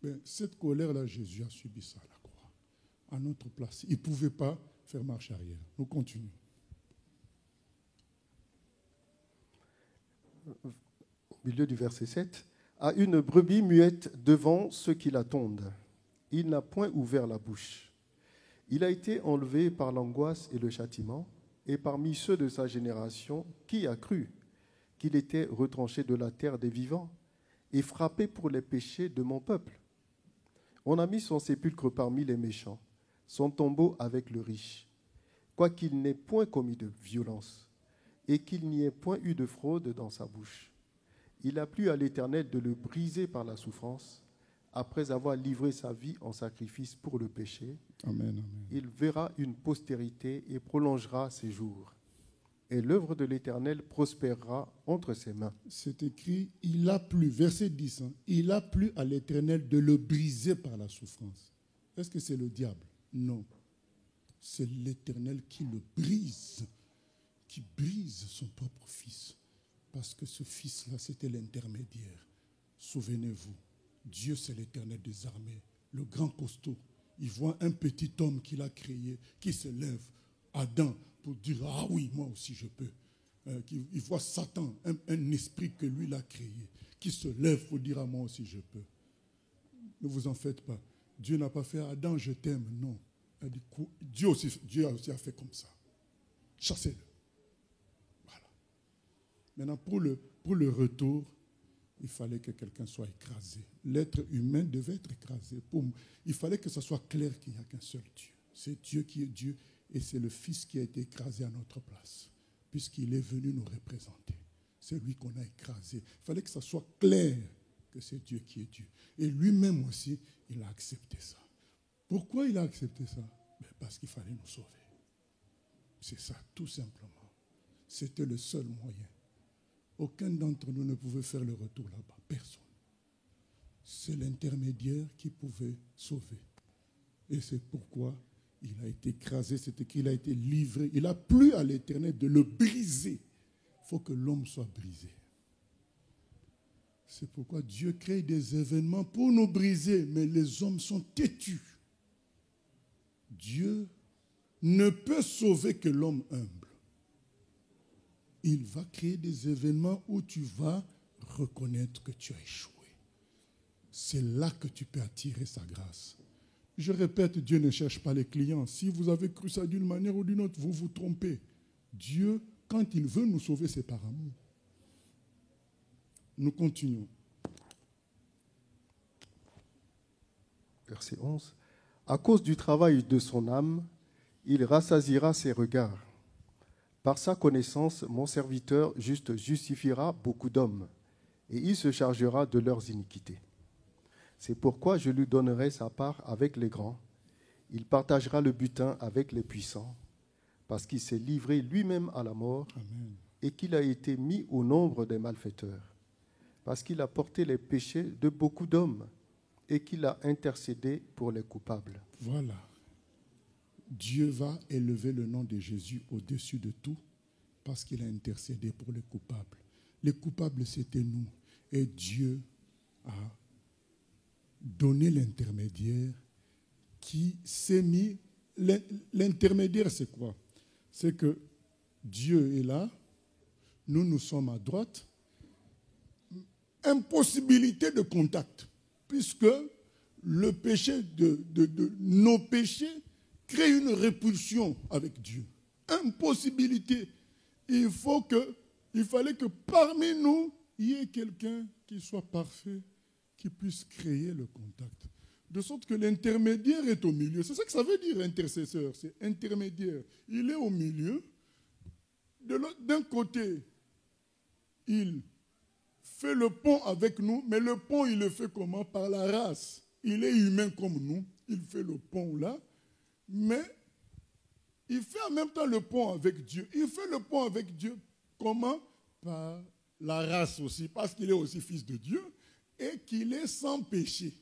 Mais cette colère-là, Jésus a subi ça à la croix, à notre place. Il ne pouvait pas faire marche arrière. Nous continuons. Au milieu du verset 7, « À une brebis muette devant ceux qui l'attendent. Il n'a point ouvert la bouche. Il a été enlevé par l'angoisse et le châtiment, et parmi ceux de sa génération, qui a cru qu'il était retranché de la terre des vivants et frappé pour les péchés de mon peuple? On a mis son sépulcre parmi les méchants, son tombeau avec le riche, quoiqu'il n'ait point commis de violence et qu'il n'y ait point eu de fraude dans sa bouche. Il a plu à l'Éternel de le briser par la souffrance, après avoir livré sa vie en sacrifice pour le péché, Amen, amen. il verra une postérité et prolongera ses jours. Et l'œuvre de l'Éternel prospérera entre ses mains. C'est écrit, il a plu, verset 10, hein, il a plu à l'Éternel de le briser par la souffrance. Est-ce que c'est le diable? Non. C'est l'Éternel qui le brise, qui brise son propre fils. Parce que ce fils-là, c'était l'intermédiaire. Souvenez-vous, Dieu, c'est l'Éternel des armées, le grand costaud. Il voit un petit homme qu'il a créé, qui se lève, Adam, pour dire, ah oui, moi aussi je peux. Il voit Satan, un esprit que lui l'a créé, qui se lève pour dire, ah moi aussi je peux. Ne vous en faites pas. Dieu n'a pas fait, Adam, je t'aime, non. Dieu aussi a fait comme ça. Chassez-le. Voilà. Maintenant, pour le retour, il fallait que quelqu'un soit écrasé. L'être humain devait être écrasé. Il fallait que ce soit clair qu'il n'y a qu'un seul Dieu. C'est Dieu qui est Dieu et c'est le Fils qui a été écrasé à notre place, puisqu'il est venu nous représenter. C'est lui qu'on a écrasé. Il fallait que ce soit clair que c'est Dieu qui est Dieu. Et lui-même aussi, il a accepté ça. Pourquoi il a accepté ça? Parce qu'il fallait nous sauver. C'est ça, tout simplement. C'était le seul moyen. Aucun d'entre nous ne pouvait faire le retour là-bas. Personne. C'est l'intermédiaire qui pouvait sauver. Et c'est pourquoi il a été écrasé, c'est écrit, il a été livré. Il a plu à l'Éternel de le briser. Il faut que l'homme soit brisé. C'est pourquoi Dieu crée des événements pour nous briser, mais les hommes sont têtus. Dieu ne peut sauver que l'homme humble. Il va créer des événements où tu vas reconnaître que tu as échoué. C'est là que tu peux attirer sa grâce. Je répète, Dieu ne cherche pas les clients. Si vous avez cru ça d'une manière ou d'une autre, vous vous trompez. Dieu, quand il veut nous sauver, c'est par amour. Nous continuons. Verset 11. À cause du travail de son âme, il rassasiera ses regards. Par sa connaissance, mon serviteur juste justifiera beaucoup d'hommes, et il se chargera de leurs iniquités. C'est pourquoi je lui donnerai sa part avec les grands. Il partagera le butin avec les puissants, parce qu'il s'est livré lui-même à la mort. Amen. Et qu'il a été mis au nombre des malfaiteurs, parce qu'il a porté les péchés de beaucoup d'hommes et qu'il a intercédé pour les coupables. Voilà. Dieu va élever le nom de Jésus au-dessus de tout parce qu'il a intercédé pour les coupables. Les coupables, c'était nous. Et Dieu a donné l'intermédiaire qui s'est mis. L'intermédiaire, c'est quoi? C'est que Dieu est là, nous sommes à droite. Impossibilité de contact, puisque le péché de nos péchés crée une répulsion avec Dieu. Impossibilité. Il fallait que parmi nous, il y ait quelqu'un qui soit parfait, qui puisse créer le contact. De sorte que l'intermédiaire est au milieu. C'est ça que ça veut dire, intercesseur. C'est intermédiaire. Il est au milieu. D'un côté, il fait le pont avec nous, mais le pont, il le fait comment? Par la race. Il est humain comme nous. Il fait le pont là. Mais il fait en même temps le pont avec Dieu. Il fait le pont avec Dieu comment? Par la race aussi, parce qu'il est aussi fils de Dieu et qu'il est sans péché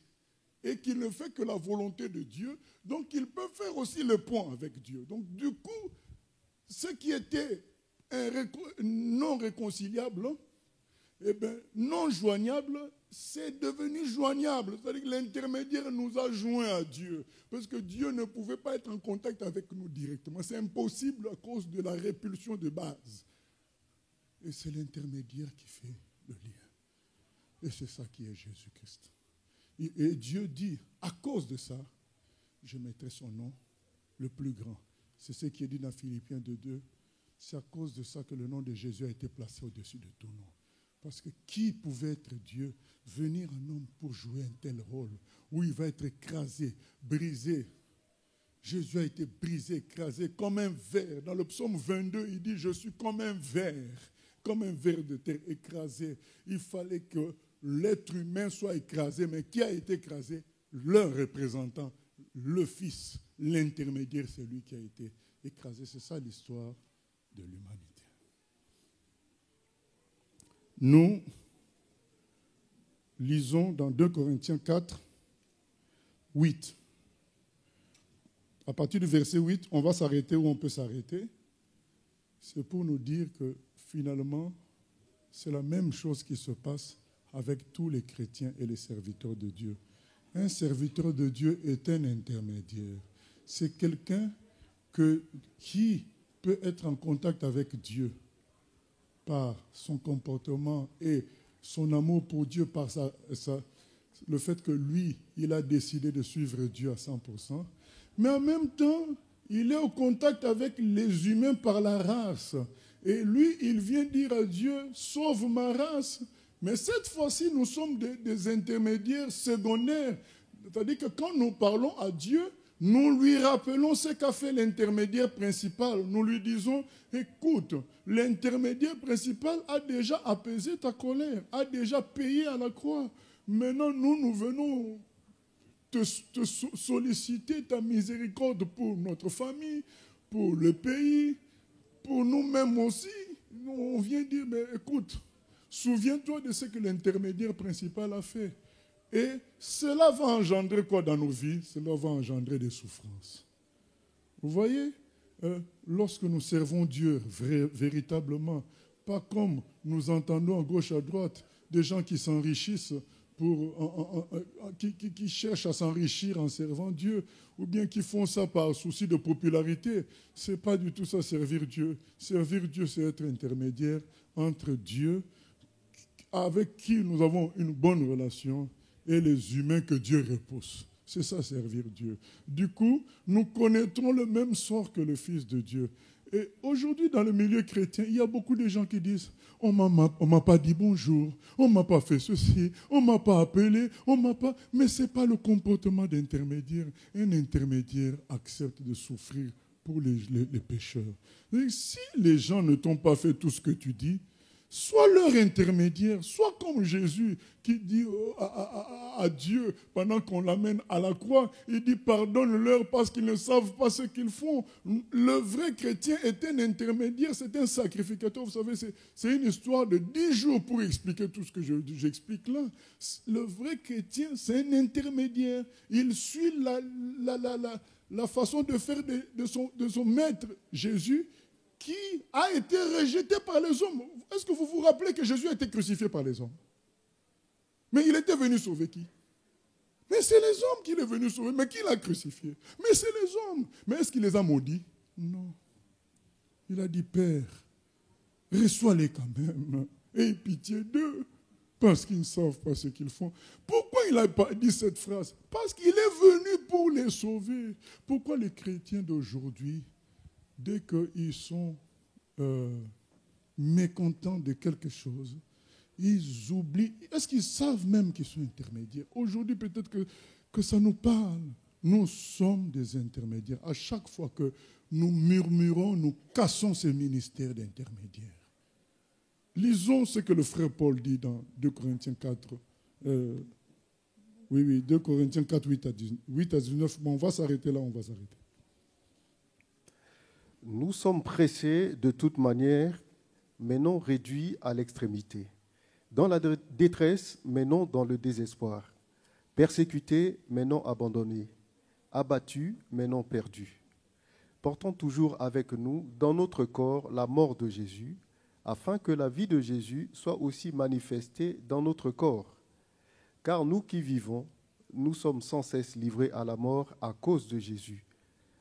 et qu'il ne fait que la volonté de Dieu. Donc, il peut faire aussi le pont avec Dieu. Donc, du coup, ce qui était non réconciliable, eh bien, non joignable, c'est devenu joignable. C'est-à-dire que l'intermédiaire nous a joints à Dieu. Parce que Dieu ne pouvait pas être en contact avec nous directement. C'est impossible à cause de la répulsion de base. Et c'est l'intermédiaire qui fait le lien. Et c'est ça qui est Jésus-Christ. Et Dieu dit, à cause de ça, je mettrai son nom le plus grand. C'est ce qui est dit dans Philippiens 2:2. C'est à cause de ça que le nom de Jésus a été placé au-dessus de tout nom. Parce que qui pouvait être Dieu, venir un homme pour jouer un tel rôle, où il va être écrasé, brisé. Jésus a été brisé, écrasé comme un verre. Dans le psaume 22, il dit, je suis comme un verre de terre écrasé. Il fallait que l'être humain soit écrasé, mais qui a été écrasé? Leur représentant, le Fils, l'intermédiaire, c'est lui qui a été écrasé. C'est ça l'histoire de l'humanité. Nous lisons dans 2 Corinthiens 4, 8. À partir du verset 8, on va s'arrêter où on peut s'arrêter. C'est pour nous dire que finalement, c'est la même chose qui se passe avec tous les chrétiens et les serviteurs de Dieu. Un serviteur de Dieu est un intermédiaire. C'est quelqu'un qui peut être en contact avec Dieu par son comportement et son amour pour Dieu, par le fait que lui, il a décidé de suivre Dieu à 100%. Mais en même temps, il est au contact avec les humains par la race. Et lui, il vient dire à Dieu, sauve ma race. Mais cette fois-ci, nous sommes des intermédiaires secondaires. C'est-à-dire que quand nous parlons à Dieu, nous lui rappelons ce qu'a fait l'intermédiaire principal. Nous lui disons, écoute, l'intermédiaire principal a déjà apaisé ta colère, a déjà payé à la croix. Maintenant, nous venons te solliciter ta miséricorde pour notre famille, pour le pays, pour nous-mêmes aussi. On vient dire, mais écoute, souviens-toi de ce que l'intermédiaire principal a fait. Et cela va engendrer quoi dans nos vies? Cela va engendrer des souffrances. Vous voyez, lorsque nous servons Dieu véritablement, pas comme nous entendons à gauche, à droite, des gens qui s'enrichissent, qui cherchent à s'enrichir en servant Dieu, ou bien qui font ça par souci de popularité. Ce n'est pas du tout ça, servir Dieu. Servir Dieu, c'est être intermédiaire entre Dieu, avec qui nous avons une bonne relation, et les humains que Dieu repousse. C'est ça, servir Dieu. Du coup, nous connaîtrons le même sort que le Fils de Dieu. Et aujourd'hui, dans le milieu chrétien, il y a beaucoup de gens qui disent « On ne m'a pas dit bonjour, on ne m'a pas fait ceci, on ne m'a pas appelé, on m'a pas... » Mais ce n'est pas le comportement d'intermédiaire. Un intermédiaire accepte de souffrir pour les pécheurs. Et si les gens ne t'ont pas fait tout ce que tu dis, sois leur intermédiaire, sois comme Jésus qui dit à Dieu pendant qu'on l'amène à la croix, il dit pardonne-leur parce qu'ils ne savent pas ce qu'ils font. Le vrai chrétien est un intermédiaire, c'est un sacrificateur. Vous savez, c'est une histoire de 10 jours pour expliquer tout ce que j'explique là. Le vrai chrétien, c'est un intermédiaire. Il suit la façon de faire de son maître Jésus, qui a été rejeté par les hommes. Est-ce que vous vous rappelez que Jésus a été crucifié par les hommes? Mais il était venu sauver qui? Mais c'est les hommes qu'il est venu sauver. Mais qui l'a crucifié? Mais c'est les hommes. Mais est-ce qu'il les a maudits? Non. Il a dit, Père, reçois-les quand même. Aie pitié d'eux, parce qu'ils ne savent pas ce qu'ils font. Pourquoi il n'a pas dit cette phrase? Parce qu'il est venu pour les sauver. Pourquoi les chrétiens d'aujourd'hui, dès qu'ils sont mécontents de quelque chose, ils oublient. Est-ce qu'ils savent même qu'ils sont intermédiaires? Aujourd'hui, peut-être que ça nous parle. Nous sommes des intermédiaires. À chaque fois que nous murmurons, nous cassons ces ministères d'intermédiaires. Lisons ce que le frère Paul dit dans 2 Corinthiens 4. 2 Corinthiens 4, 8 à 19. Bon, on va s'arrêter là, on va s'arrêter. Nous sommes pressés de toute manière, mais non réduits à l'extrémité. Dans la détresse, mais non dans le désespoir. Persécutés, mais non abandonnés. Abattus, mais non perdus. Portant toujours avec nous, dans notre corps, la mort de Jésus, afin que la vie de Jésus soit aussi manifestée dans notre corps. Car nous qui vivons, nous sommes sans cesse livrés à la mort à cause de Jésus,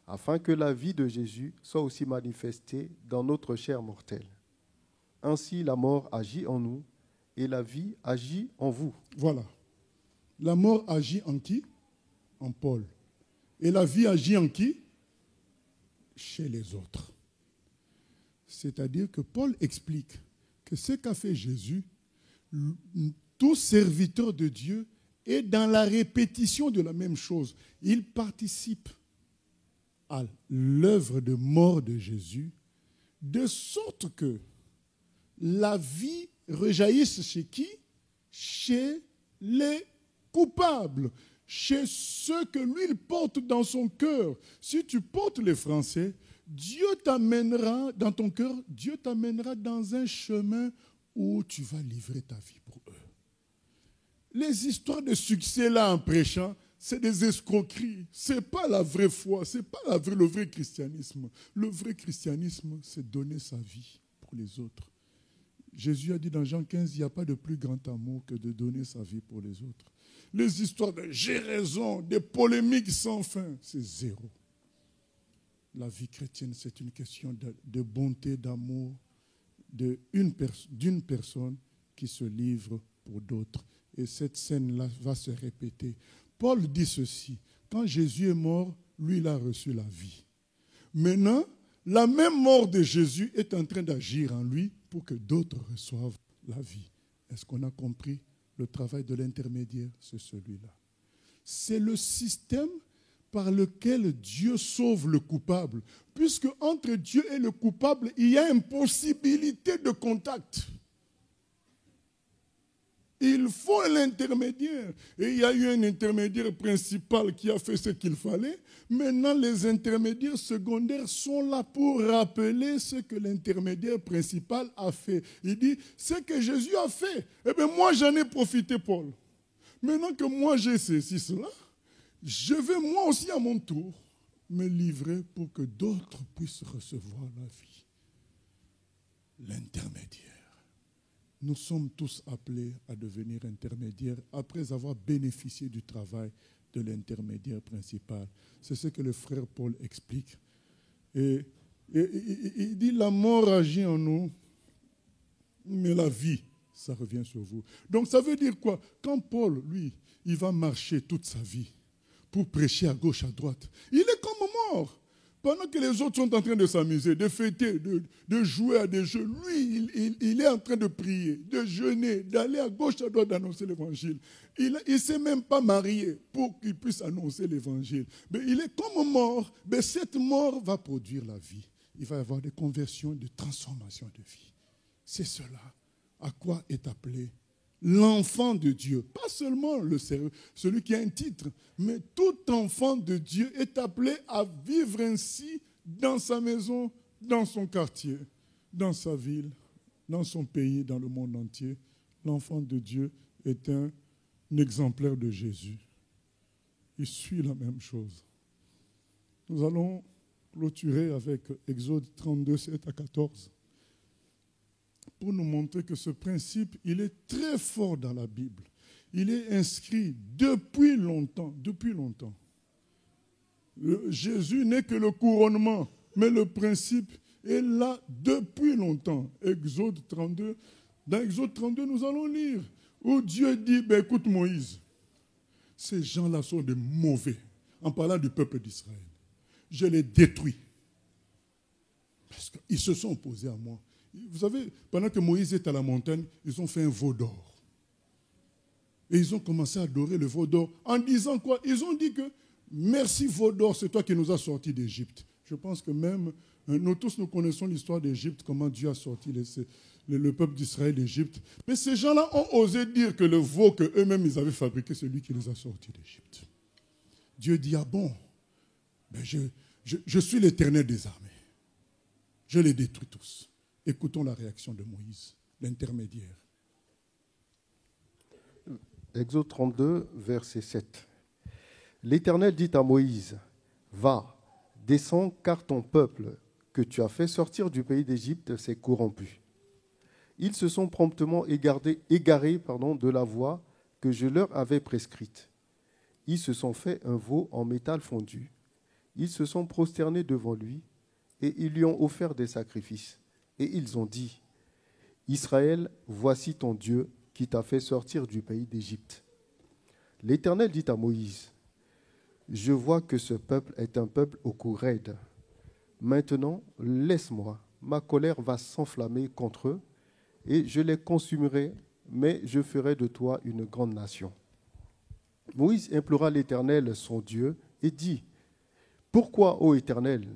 afin que la vie de Jésus soit aussi manifestée dans notre chair mortelle. Ainsi, la mort agit en nous et la vie agit en vous. Voilà. La mort agit en qui? En Paul. Et la vie agit en qui? Chez les autres. C'est-à-dire que Paul explique que ce qu'a fait Jésus, tout serviteur de Dieu est dans la répétition de la même chose. Il participe à l'œuvre de mort de Jésus, de sorte que la vie rejaillisse chez qui? chez les coupables, chez ceux que lui il porte dans son cœur. Si tu portes les Français, Dieu t'amènera dans ton cœur, Dieu t'amènera dans un chemin où tu vas livrer ta vie pour eux. Les histoires de succès là en prêchant, c'est des escroqueries. Ce n'est pas la vraie foi, ce n'est pas le vrai christianisme. Le vrai christianisme, c'est donner sa vie pour les autres. Jésus a dit dans Jean 15, il n'y a pas de plus grand amour que de donner sa vie pour les autres. Les histoires de j'ai raison, des polémiques sans fin, c'est zéro. La vie chrétienne, c'est une question de bonté, d'amour, d'une personne qui se livre pour d'autres. Et cette scène-là va se répéter. Paul dit ceci, quand Jésus est mort, lui, il a reçu la vie. Maintenant, la même mort de Jésus est en train d'agir en lui pour que d'autres reçoivent la vie. Est-ce qu'on a compris? Le travail de l'intermédiaire, c'est celui-là. C'est le système par lequel Dieu sauve le coupable. Puisque entre Dieu et le coupable, il y a une possibilité de contact. Il faut l'intermédiaire. Et il y a eu un intermédiaire principal qui a fait ce qu'il fallait. Maintenant, les intermédiaires secondaires sont là pour rappeler ce que l'intermédiaire principal a fait. Il dit, ce que Jésus a fait, eh bien moi j'en ai profité, Paul. Maintenant que moi j'ai ceci, cela, je vais moi aussi à mon tour me livrer pour que d'autres puissent recevoir la vie. L'intermédiaire. Nous sommes tous appelés à devenir intermédiaires après avoir bénéficié du travail de l'intermédiaire principal. C'est ce que le frère Paul explique. Et il dit, la mort agit en nous, mais la vie, ça revient sur vous. Donc ça veut dire quoi? Quand Paul, lui, il va marcher toute sa vie pour prêcher à gauche, à droite, il est comme mort. Pendant que les autres sont en train de s'amuser, de fêter, de jouer à des jeux, lui, il est en train de prier, de jeûner, d'aller à gauche, à droite, d'annoncer l'évangile. Il ne s'est même pas marié pour qu'il puisse annoncer l'évangile. Mais il est comme mort, mais cette mort va produire la vie. Il va y avoir des conversions, des transformations de vie. C'est cela à quoi est appelé l'enfant de Dieu. Pas seulement celui qui a un titre, mais tout enfant de Dieu est appelé à vivre ainsi dans sa maison, dans son quartier, dans sa ville, dans son pays, dans le monde entier. L'enfant de Dieu est un exemplaire de Jésus. Il suit la même chose. Nous allons clôturer avec Exode 32, 7 à 14. Pour nous montrer que ce principe, il est très fort dans la Bible. Il est inscrit depuis longtemps, Jésus n'est que le couronnement, mais le principe est là depuis longtemps. Exode 32. Dans Exode 32, nous allons lire où Dieu dit, écoute Moïse, ces gens-là sont des mauvais, en parlant du peuple d'Israël. Je les détruis. Parce qu'ils se sont opposés à moi. Vous savez, pendant que Moïse est à la montagne, ils ont fait un veau d'or. Et ils ont commencé à adorer le veau d'or en disant quoi? Ils ont dit que merci veau d'or, c'est toi qui nous as sortis d'Égypte. Je pense que même nous tous nous connaissons l'histoire d'Égypte, comment Dieu a sorti le peuple d'Israël d'Égypte. Mais ces gens-là ont osé dire que le veau qu'eux-mêmes ils avaient fabriqué, c'est lui qui les a sortis d'Égypte. Dieu dit, ah bon, je suis l'Éternel des armées. Je les détruis tous. Écoutons la réaction de Moïse, l'intermédiaire. Exode 32, verset 7. L'Éternel dit à Moïse, « Va, descends, car ton peuple que tu as fait sortir du pays d'Égypte s'est corrompu. Ils se sont promptement égarés de la voie que je leur avais prescrite. Ils se sont fait un veau en métal fondu. Ils se sont prosternés devant lui et ils lui ont offert des sacrifices. Et ils ont dit, « Israël, voici ton Dieu qui t'a fait sortir du pays d'Égypte. » L'Éternel dit à Moïse, « Je vois que ce peuple est un peuple au cou raide. Maintenant, laisse-moi, ma colère va s'enflammer contre eux, et je les consumerai, mais je ferai de toi une grande nation. » Moïse implora l'Éternel, son Dieu, et dit, « Pourquoi, ô Éternel,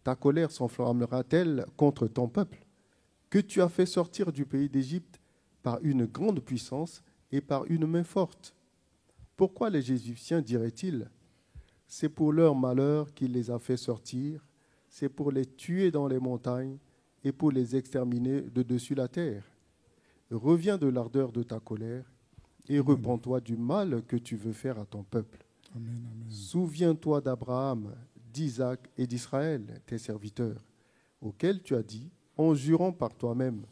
ta colère s'enflammera-t-elle contre ton peuple, que tu as fait sortir du pays d'Égypte par une grande puissance et par une main forte. Pourquoi les Égyptiens diraient-ils ? C'est pour leur malheur qu'il les a fait sortir, c'est pour les tuer dans les montagnes et pour les exterminer de dessus la terre. Reviens de l'ardeur de ta colère et repens-toi du mal que tu veux faire à ton peuple. Amen, amen. Souviens-toi d'Abraham, d'Isaac et d'Israël, tes serviteurs, auxquels tu as dit, en jurant par toi-même,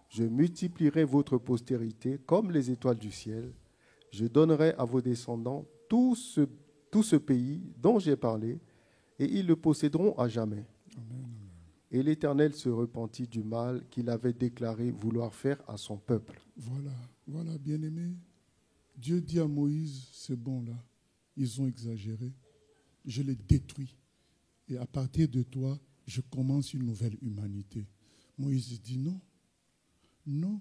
je multiplierai votre postérité comme les étoiles du ciel. Je donnerai à vos descendants tout ce pays dont j'ai parlé, et ils le posséderont à jamais. Amen. Et l'Éternel se repentit du mal qu'il avait déclaré vouloir faire à son peuple. Voilà, bien-aimé. Dieu dit à Moïse, c'est bon là, ils ont exagéré, je les détruis. Et à partir de toi, je commence une nouvelle humanité. Moïse dit non,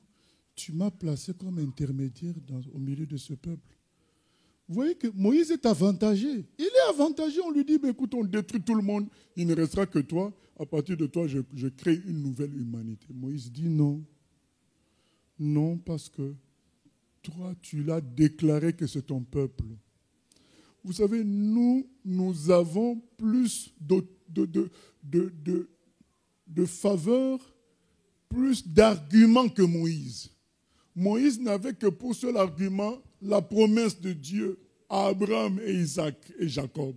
tu m'as placé comme intermédiaire au milieu de ce peuple. Vous voyez que Moïse est avantagé. Il est avantagé, on lui dit, écoute, on détruit tout le monde, il ne restera que toi. À partir de toi, je crée une nouvelle humanité. Moïse dit non. Non, parce que toi, tu l'as déclaré que c'est ton peuple. Vous savez, nous avons plus de faveurs, plus d'arguments que Moïse. Moïse n'avait que pour seul argument la promesse de Dieu à Abraham et Isaac et Jacob.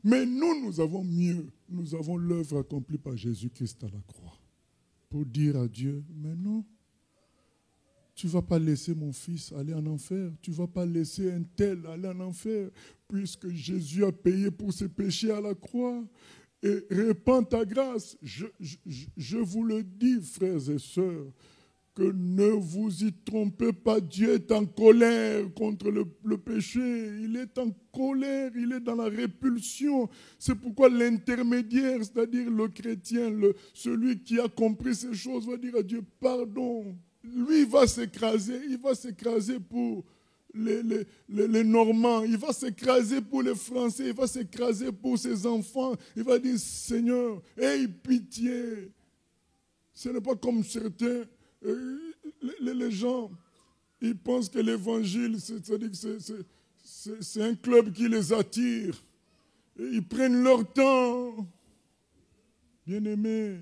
Mais nous avons mieux. Nous avons l'œuvre accomplie par Jésus-Christ à la croix. Pour dire à Dieu, mais non, tu ne vas pas laisser mon fils aller en enfer. Tu ne vas pas laisser un tel aller en enfer, puisque Jésus a payé pour ses péchés à la croix. Et répands ta grâce. Je vous le dis, frères et sœurs, que ne vous y trompez pas, Dieu est en colère contre le péché. Il est en colère, il est dans la répulsion. C'est pourquoi l'intermédiaire, c'est-à-dire le chrétien, celui qui a compris ces choses, va dire à Dieu pardon. Lui, il va s'écraser pour les Normands, il va s'écraser pour les Français, il va s'écraser pour ses enfants. Il va dire, Seigneur, aie pitié. Ce n'est pas comme certains, les gens, ils pensent que l'évangile, c'est-à-dire que c'est un club qui les attire. Et ils prennent leur temps. Bien-aimé,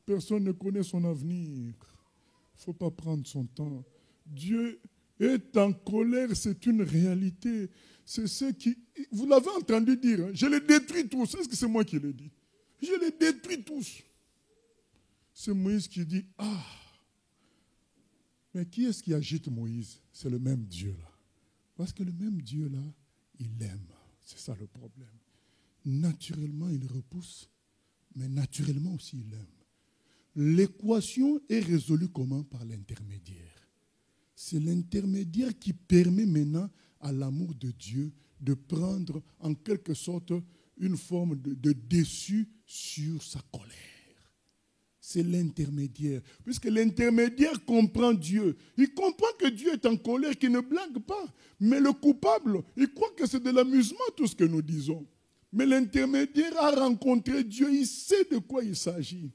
personne ne connaît son avenir. Il ne faut pas prendre son temps. Dieu est en colère, c'est une réalité. C'est ce qui... Vous l'avez entendu dire, hein, je les détruis tous. Est-ce que c'est moi qui l'ai dit? Je les détruis tous. C'est Moïse qui dit, mais qui est-ce qui agite Moïse? C'est le même Dieu-là. Parce que le même Dieu-là, il aime. C'est ça le problème. Naturellement, il repousse, mais naturellement aussi, il aime. L'équation est résolue comment? Par l'intermédiaire. C'est l'intermédiaire qui permet maintenant à l'amour de Dieu de prendre en quelque sorte une forme de dessus sur sa colère. C'est l'intermédiaire. Puisque l'intermédiaire comprend Dieu. Il comprend que Dieu est en colère, qu'il ne blague pas. Mais le coupable, il croit que c'est de l'amusement tout ce que nous disons. Mais l'intermédiaire a rencontré Dieu, il sait de quoi il s'agit.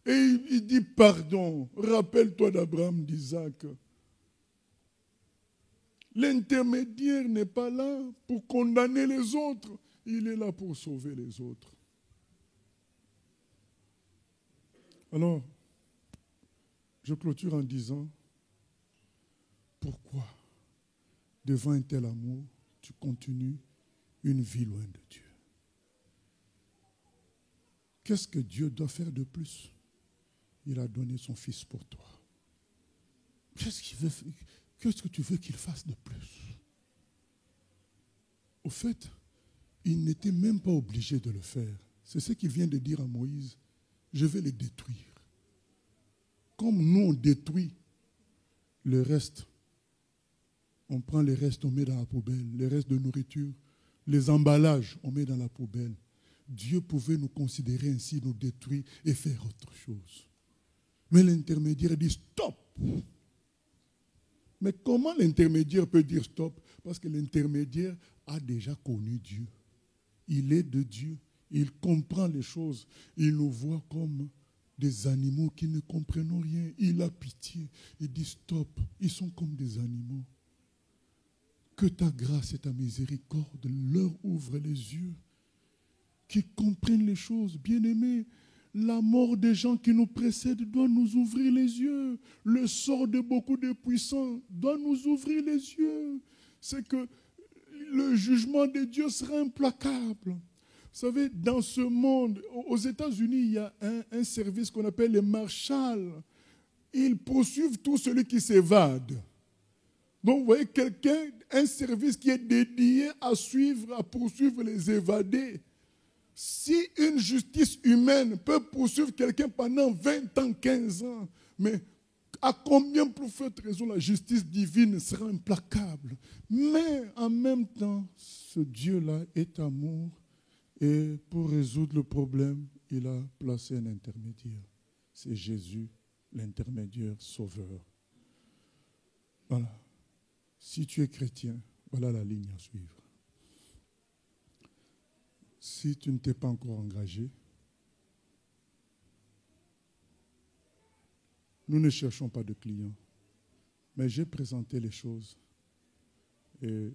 Et il dit pardon, rappelle-toi d'Abraham, d'Isaac. L'intermédiaire n'est pas là pour condamner les autres, il est là pour sauver les autres. Alors, je clôture en disant, pourquoi, devant un tel amour, tu continues une vie loin de Dieu? Qu'est-ce que Dieu doit faire de plus? Il a donné son Fils pour toi. Qu'est-ce que tu veux qu'il fasse de plus? Au fait, il n'était même pas obligé de le faire. C'est ce qu'il vient de dire à Moïse. Je vais les détruire. Comme nous, on détruit le reste. On prend les restes, on met dans la poubelle. Les restes de nourriture, les emballages, on met dans la poubelle. Dieu pouvait nous considérer ainsi, nous détruire et faire autre chose. Mais l'intermédiaire dit stop. Mais comment l'intermédiaire peut dire stop? Parce que l'intermédiaire a déjà connu Dieu. Il est de Dieu. Il comprend les choses. Il nous voit comme des animaux qui ne comprennent rien. Il a pitié. Il dit stop. Ils sont comme des animaux. Que ta grâce et ta miséricorde leur ouvrent les yeux, qu'ils comprennent les choses. Bien-aimés, la mort des gens qui nous précèdent doit nous ouvrir les yeux. Le sort de beaucoup de puissants doit nous ouvrir les yeux. C'est que le jugement de Dieu sera implacable. Vous savez, dans ce monde, aux États-Unis, il y a un service qu'on appelle les marshals. Ils poursuivent tout celui qui s'évade. Donc, vous voyez, un service qui est dédié à poursuivre les évadés. Si une justice humaine peut poursuivre quelqu'un pendant 20 ans, 15 ans, mais à combien plus forte raison la justice divine sera implacable? Mais en même temps, ce Dieu-là est amour et pour résoudre le problème, il a placé un intermédiaire. C'est Jésus, l'intermédiaire sauveur. Voilà. Si tu es chrétien, voilà la ligne à suivre. Si tu ne t'es pas encore engagé, nous ne cherchons pas de clients, mais j'ai présenté les choses et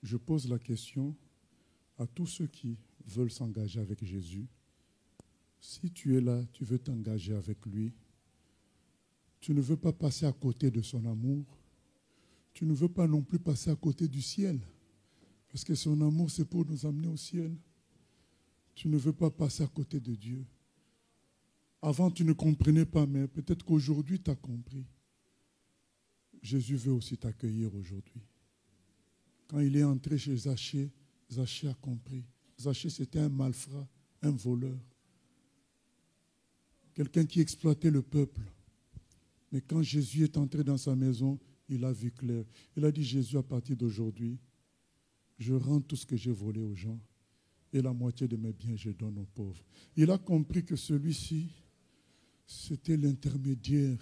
je pose la question à tous ceux qui veulent s'engager avec Jésus. Si tu es là, tu veux t'engager avec lui, tu ne veux pas passer à côté de son amour, tu ne veux pas non plus passer à côté du ciel, parce que son amour, c'est pour nous amener au ciel. Tu ne veux pas passer à côté de Dieu. Avant, tu ne comprenais pas, mais peut-être qu'aujourd'hui, tu as compris. Jésus veut aussi t'accueillir aujourd'hui. Quand il est entré chez Zachée, Zachée a compris. Zachée, c'était un malfrat, un voleur. Quelqu'un qui exploitait le peuple. Mais quand Jésus est entré dans sa maison, il a vu clair. Il a dit, Jésus, à partir d'aujourd'hui, je rends tout ce que j'ai volé aux gens et la moitié de mes biens, je donne aux pauvres. Il a compris que celui-ci, c'était l'intermédiaire.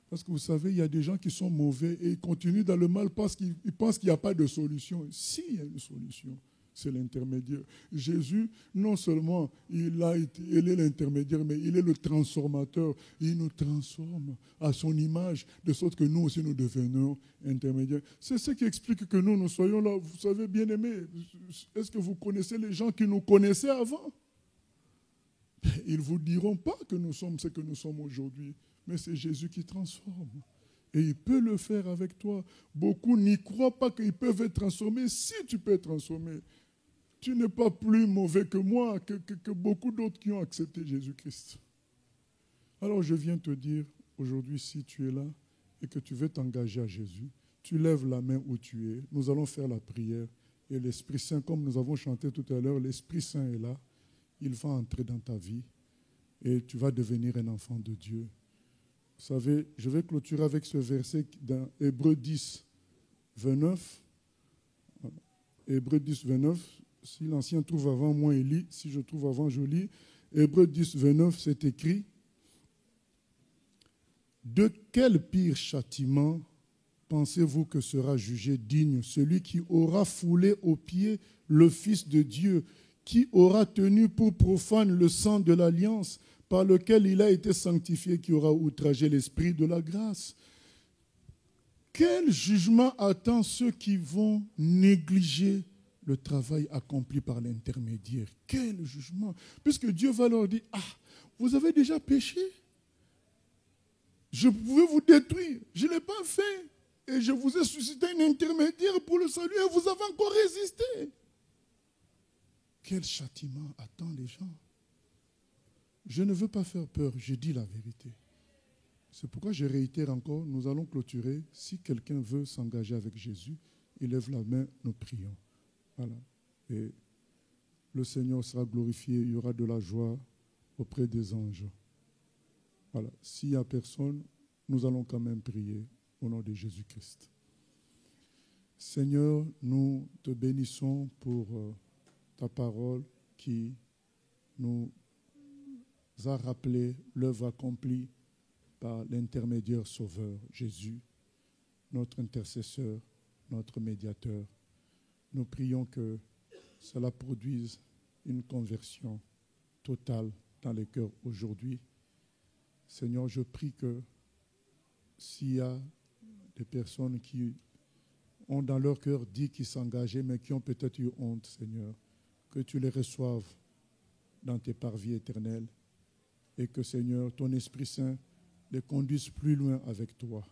Parce que vous savez, il y a des gens qui sont mauvais et ils continuent dans le mal parce qu'ils pensent qu'il n'y a pas de solution. Si, il y a une solution. C'est l'intermédiaire. Jésus, non seulement il est l'intermédiaire, mais il est le transformateur. Il nous transforme à son image, de sorte que nous aussi nous devenons intermédiaires. C'est ce qui explique que nous soyons là. Vous savez, bien-aimés, est-ce que vous connaissez les gens qui nous connaissaient avant? Ils ne vous diront pas que nous sommes ce que nous sommes aujourd'hui, mais c'est Jésus qui transforme. Et il peut le faire avec toi. Beaucoup n'y croient pas qu'ils peuvent être transformés. Si tu peux être transformé, tu n'es pas plus mauvais que moi, que beaucoup d'autres qui ont accepté Jésus-Christ. Alors je viens te dire, aujourd'hui, si tu es là et que tu veux t'engager à Jésus, tu lèves la main où tu es. Nous allons faire la prière. Et l'Esprit Saint, comme nous avons chanté tout à l'heure, l'Esprit Saint est là. Il va entrer dans ta vie et tu vas devenir un enfant de Dieu. Vous savez, je vais clôturer avec ce verset dans Hébreux 10, 29. Hébreux 10, 29. Si l'ancien trouve avant, moi, il lit. Si je trouve avant, je lis. Hébreux 10, 29, c'est écrit. De quel pire châtiment pensez-vous que sera jugé digne celui qui aura foulé aux pieds le Fils de Dieu, qui aura tenu pour profane le sang de l'alliance par lequel il a été sanctifié, qui aura outragé l'esprit de la grâce? Quel jugement attend ceux qui vont négliger le travail accompli par l'intermédiaire? Quel jugement! Puisque Dieu va leur dire, vous avez déjà péché? Je pouvais vous détruire, je ne l'ai pas fait. Et je vous ai suscité un intermédiaire pour le salut et vous avez encore résisté. Quel châtiment attend les gens? Je ne veux pas faire peur, je dis la vérité. C'est pourquoi je réitère encore, nous allons clôturer. Si quelqu'un veut s'engager avec Jésus, il lève la main, nous prions. Voilà. Et le Seigneur sera glorifié, il y aura de la joie auprès des anges. Voilà. S'il n'y a personne, nous allons quand même prier au nom de Jésus-Christ. Seigneur, nous te bénissons pour ta parole qui nous a rappelé l'œuvre accomplie par l'intermédiaire sauveur, Jésus, notre intercesseur, notre médiateur. Nous prions que cela produise une conversion totale dans les cœurs aujourd'hui. Seigneur, je prie que s'il y a des personnes qui ont dans leur cœur dit qu'ils s'engageaient, mais qui ont peut-être eu honte, Seigneur. Que tu les reçoives dans tes parvis éternels et que, Seigneur, ton Esprit Saint les conduise plus loin avec toi.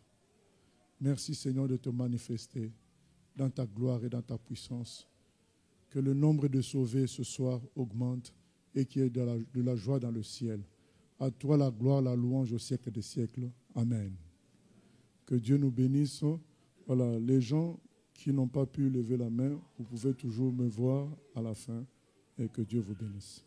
Merci, Seigneur, de te manifester dans ta gloire et dans ta puissance. Que le nombre de sauvés ce soir augmente et qu'il y ait de la joie dans le ciel. À toi la gloire, la louange au siècle des siècles. Amen. Que Dieu nous bénisse. Voilà, les gens qui n'ont pas pu lever la main, vous pouvez toujours me voir à la fin et que Dieu vous bénisse.